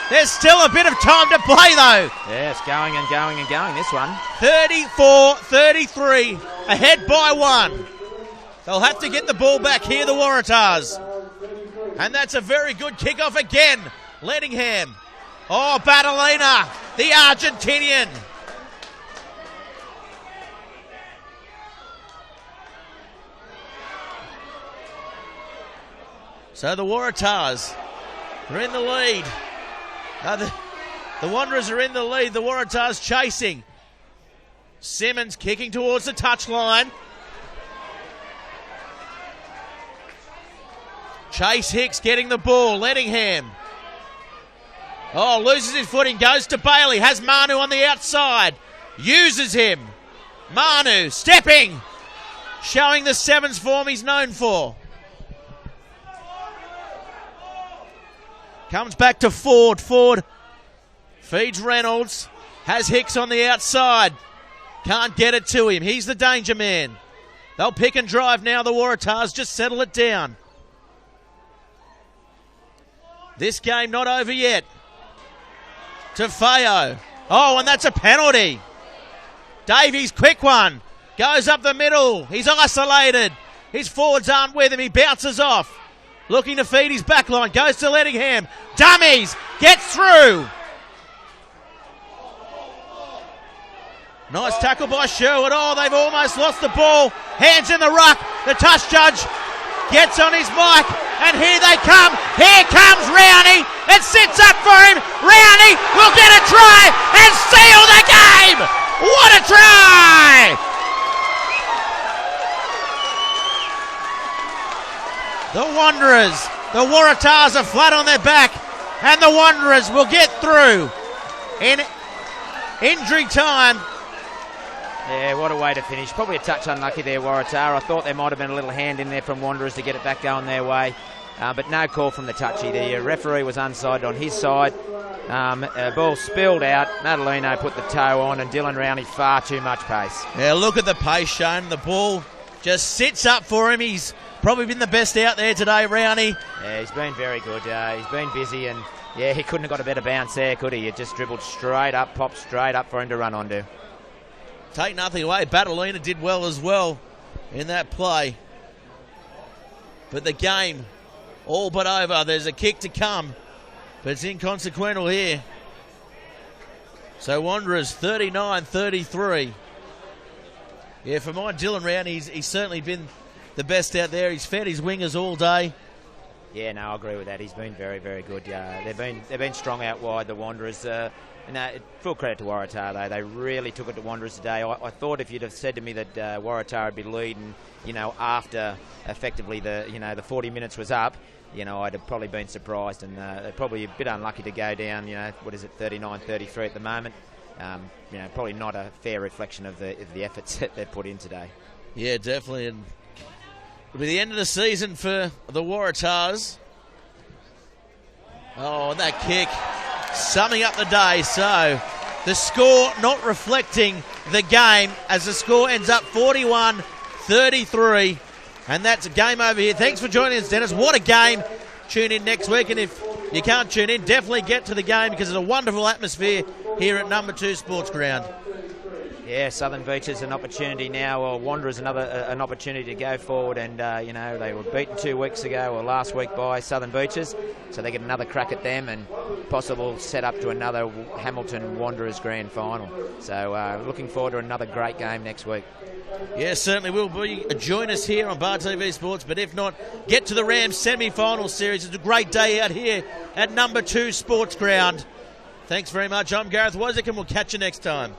There's still a bit of time to play though. Yeah, it's going and going and going, this one. 34-33, ahead by one. They'll have to get the ball back here, the Waratahs. And that's a very good kickoff again. Lettingham. Oh, Battolina, the Argentinian. So the Waratahs are in the lead. The Wanderers are in the lead. The Waratahs chasing. Simmons kicking towards the touchline. Chase Hicks getting the ball. Lettingham. Oh, loses his footing. Goes to Bailey. Has Manu on the outside. Uses him. Manu stepping. Showing the sevens form he's known for. Comes back to Ford. Ford feeds Reynolds. Has Hicks on the outside. Can't get it to him. He's the danger man. They'll pick and drive now. The Waratahs just settle it down. This game not over yet. Tafeo. Oh, and that's a penalty. Davies, quick one. Goes up the middle. He's isolated. His forwards aren't with him. He bounces off. Looking to feed his back line. Goes to Lettingham. Dummies. Gets through. Nice tackle by Sherwood. Oh, they've almost lost the ball. Hands in the ruck. The touch judge gets on his mic. And here they come. Here comes Rowney. It sits up for him. Rowney will get a try and seal the game. What a try! The Wanderers, the Waratahs are flat on their back, and the Wanderers will get through in injury time. Yeah, what a way to finish. Probably a touch unlucky there, Waratah. I thought there might have been a little hand in there from Wanderers to get it back going their way. But no call from the touchy. The referee was unsided on his side. Ball spilled out. Madalino put the toe on, and Dylan Rowney far too much pace. Yeah, look at the pace shown. The ball just sits up for him. He's probably been the best out there today, Rowney. Yeah, he's been very good. He's been busy, and yeah, he couldn't have got a better bounce there, could he? It just dribbled straight up, popped straight up for him to run onto. Take nothing away. Battolina did well as well in that play. But the game all but over. There's a kick to come, but it's inconsequential here. So Wanderers 39-33. Yeah, for mine, Dylan Rowney, he's certainly been the best out there. He's fed his wingers all day. Yeah, no, I agree with that. He's been very, very good. They've been strong out wide, the Wanderers. Full credit to Waratah, though. They really took it to Wanderers today. I thought if you'd have said to me that Waratah would be leading, after effectively the 40 minutes was up, I'd have probably been surprised, and they're probably a bit unlucky to go down, 39-33 at the moment. Probably not a fair reflection of the efforts that they've put in today. Yeah, definitely. And it'll be the end of the season for the Waratahs. Oh, that kick summing up the day. So the score not reflecting the game as the score ends up 41-33. And that's a game over here. Thanks for joining us, Dennis. What a game. Tune in next week. And if you can't tune in, definitely get to the game because it's a wonderful atmosphere here at Number 2 Sports Ground. Yeah, Southern Beach is an opportunity now, or Wanderers an opportunity to go forward, and they were beaten 2 weeks ago or last week by Southern Beaches, so they get another crack at them and possible set up to another Hamilton Wanderers grand final. So looking forward to another great game next week. Yeah, certainly will be. Join us here on Bar TV Sports, but if not, get to the Rams semi-final series. It's a great day out here at number 2 Sports Ground. Thanks very much. I'm Gareth Wozik, and we'll catch you next time.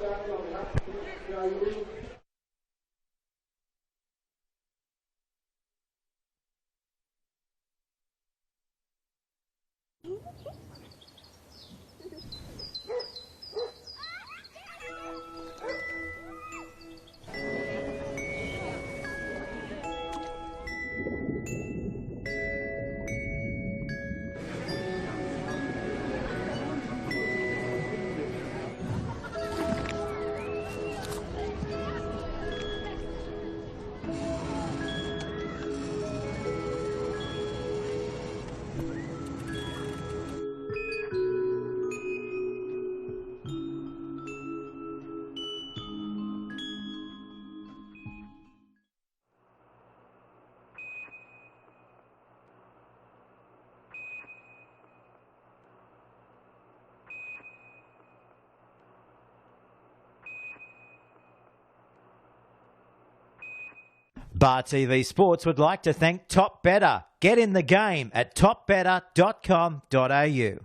Bar TV Sports would like to thank Top Better. Get in the game at topbetter.com.au.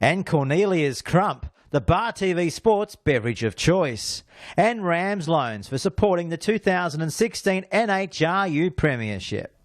And Cornelia's Crump, the Bar TV Sports beverage of choice. And Rams Loans for supporting the 2016 NHRU Premiership.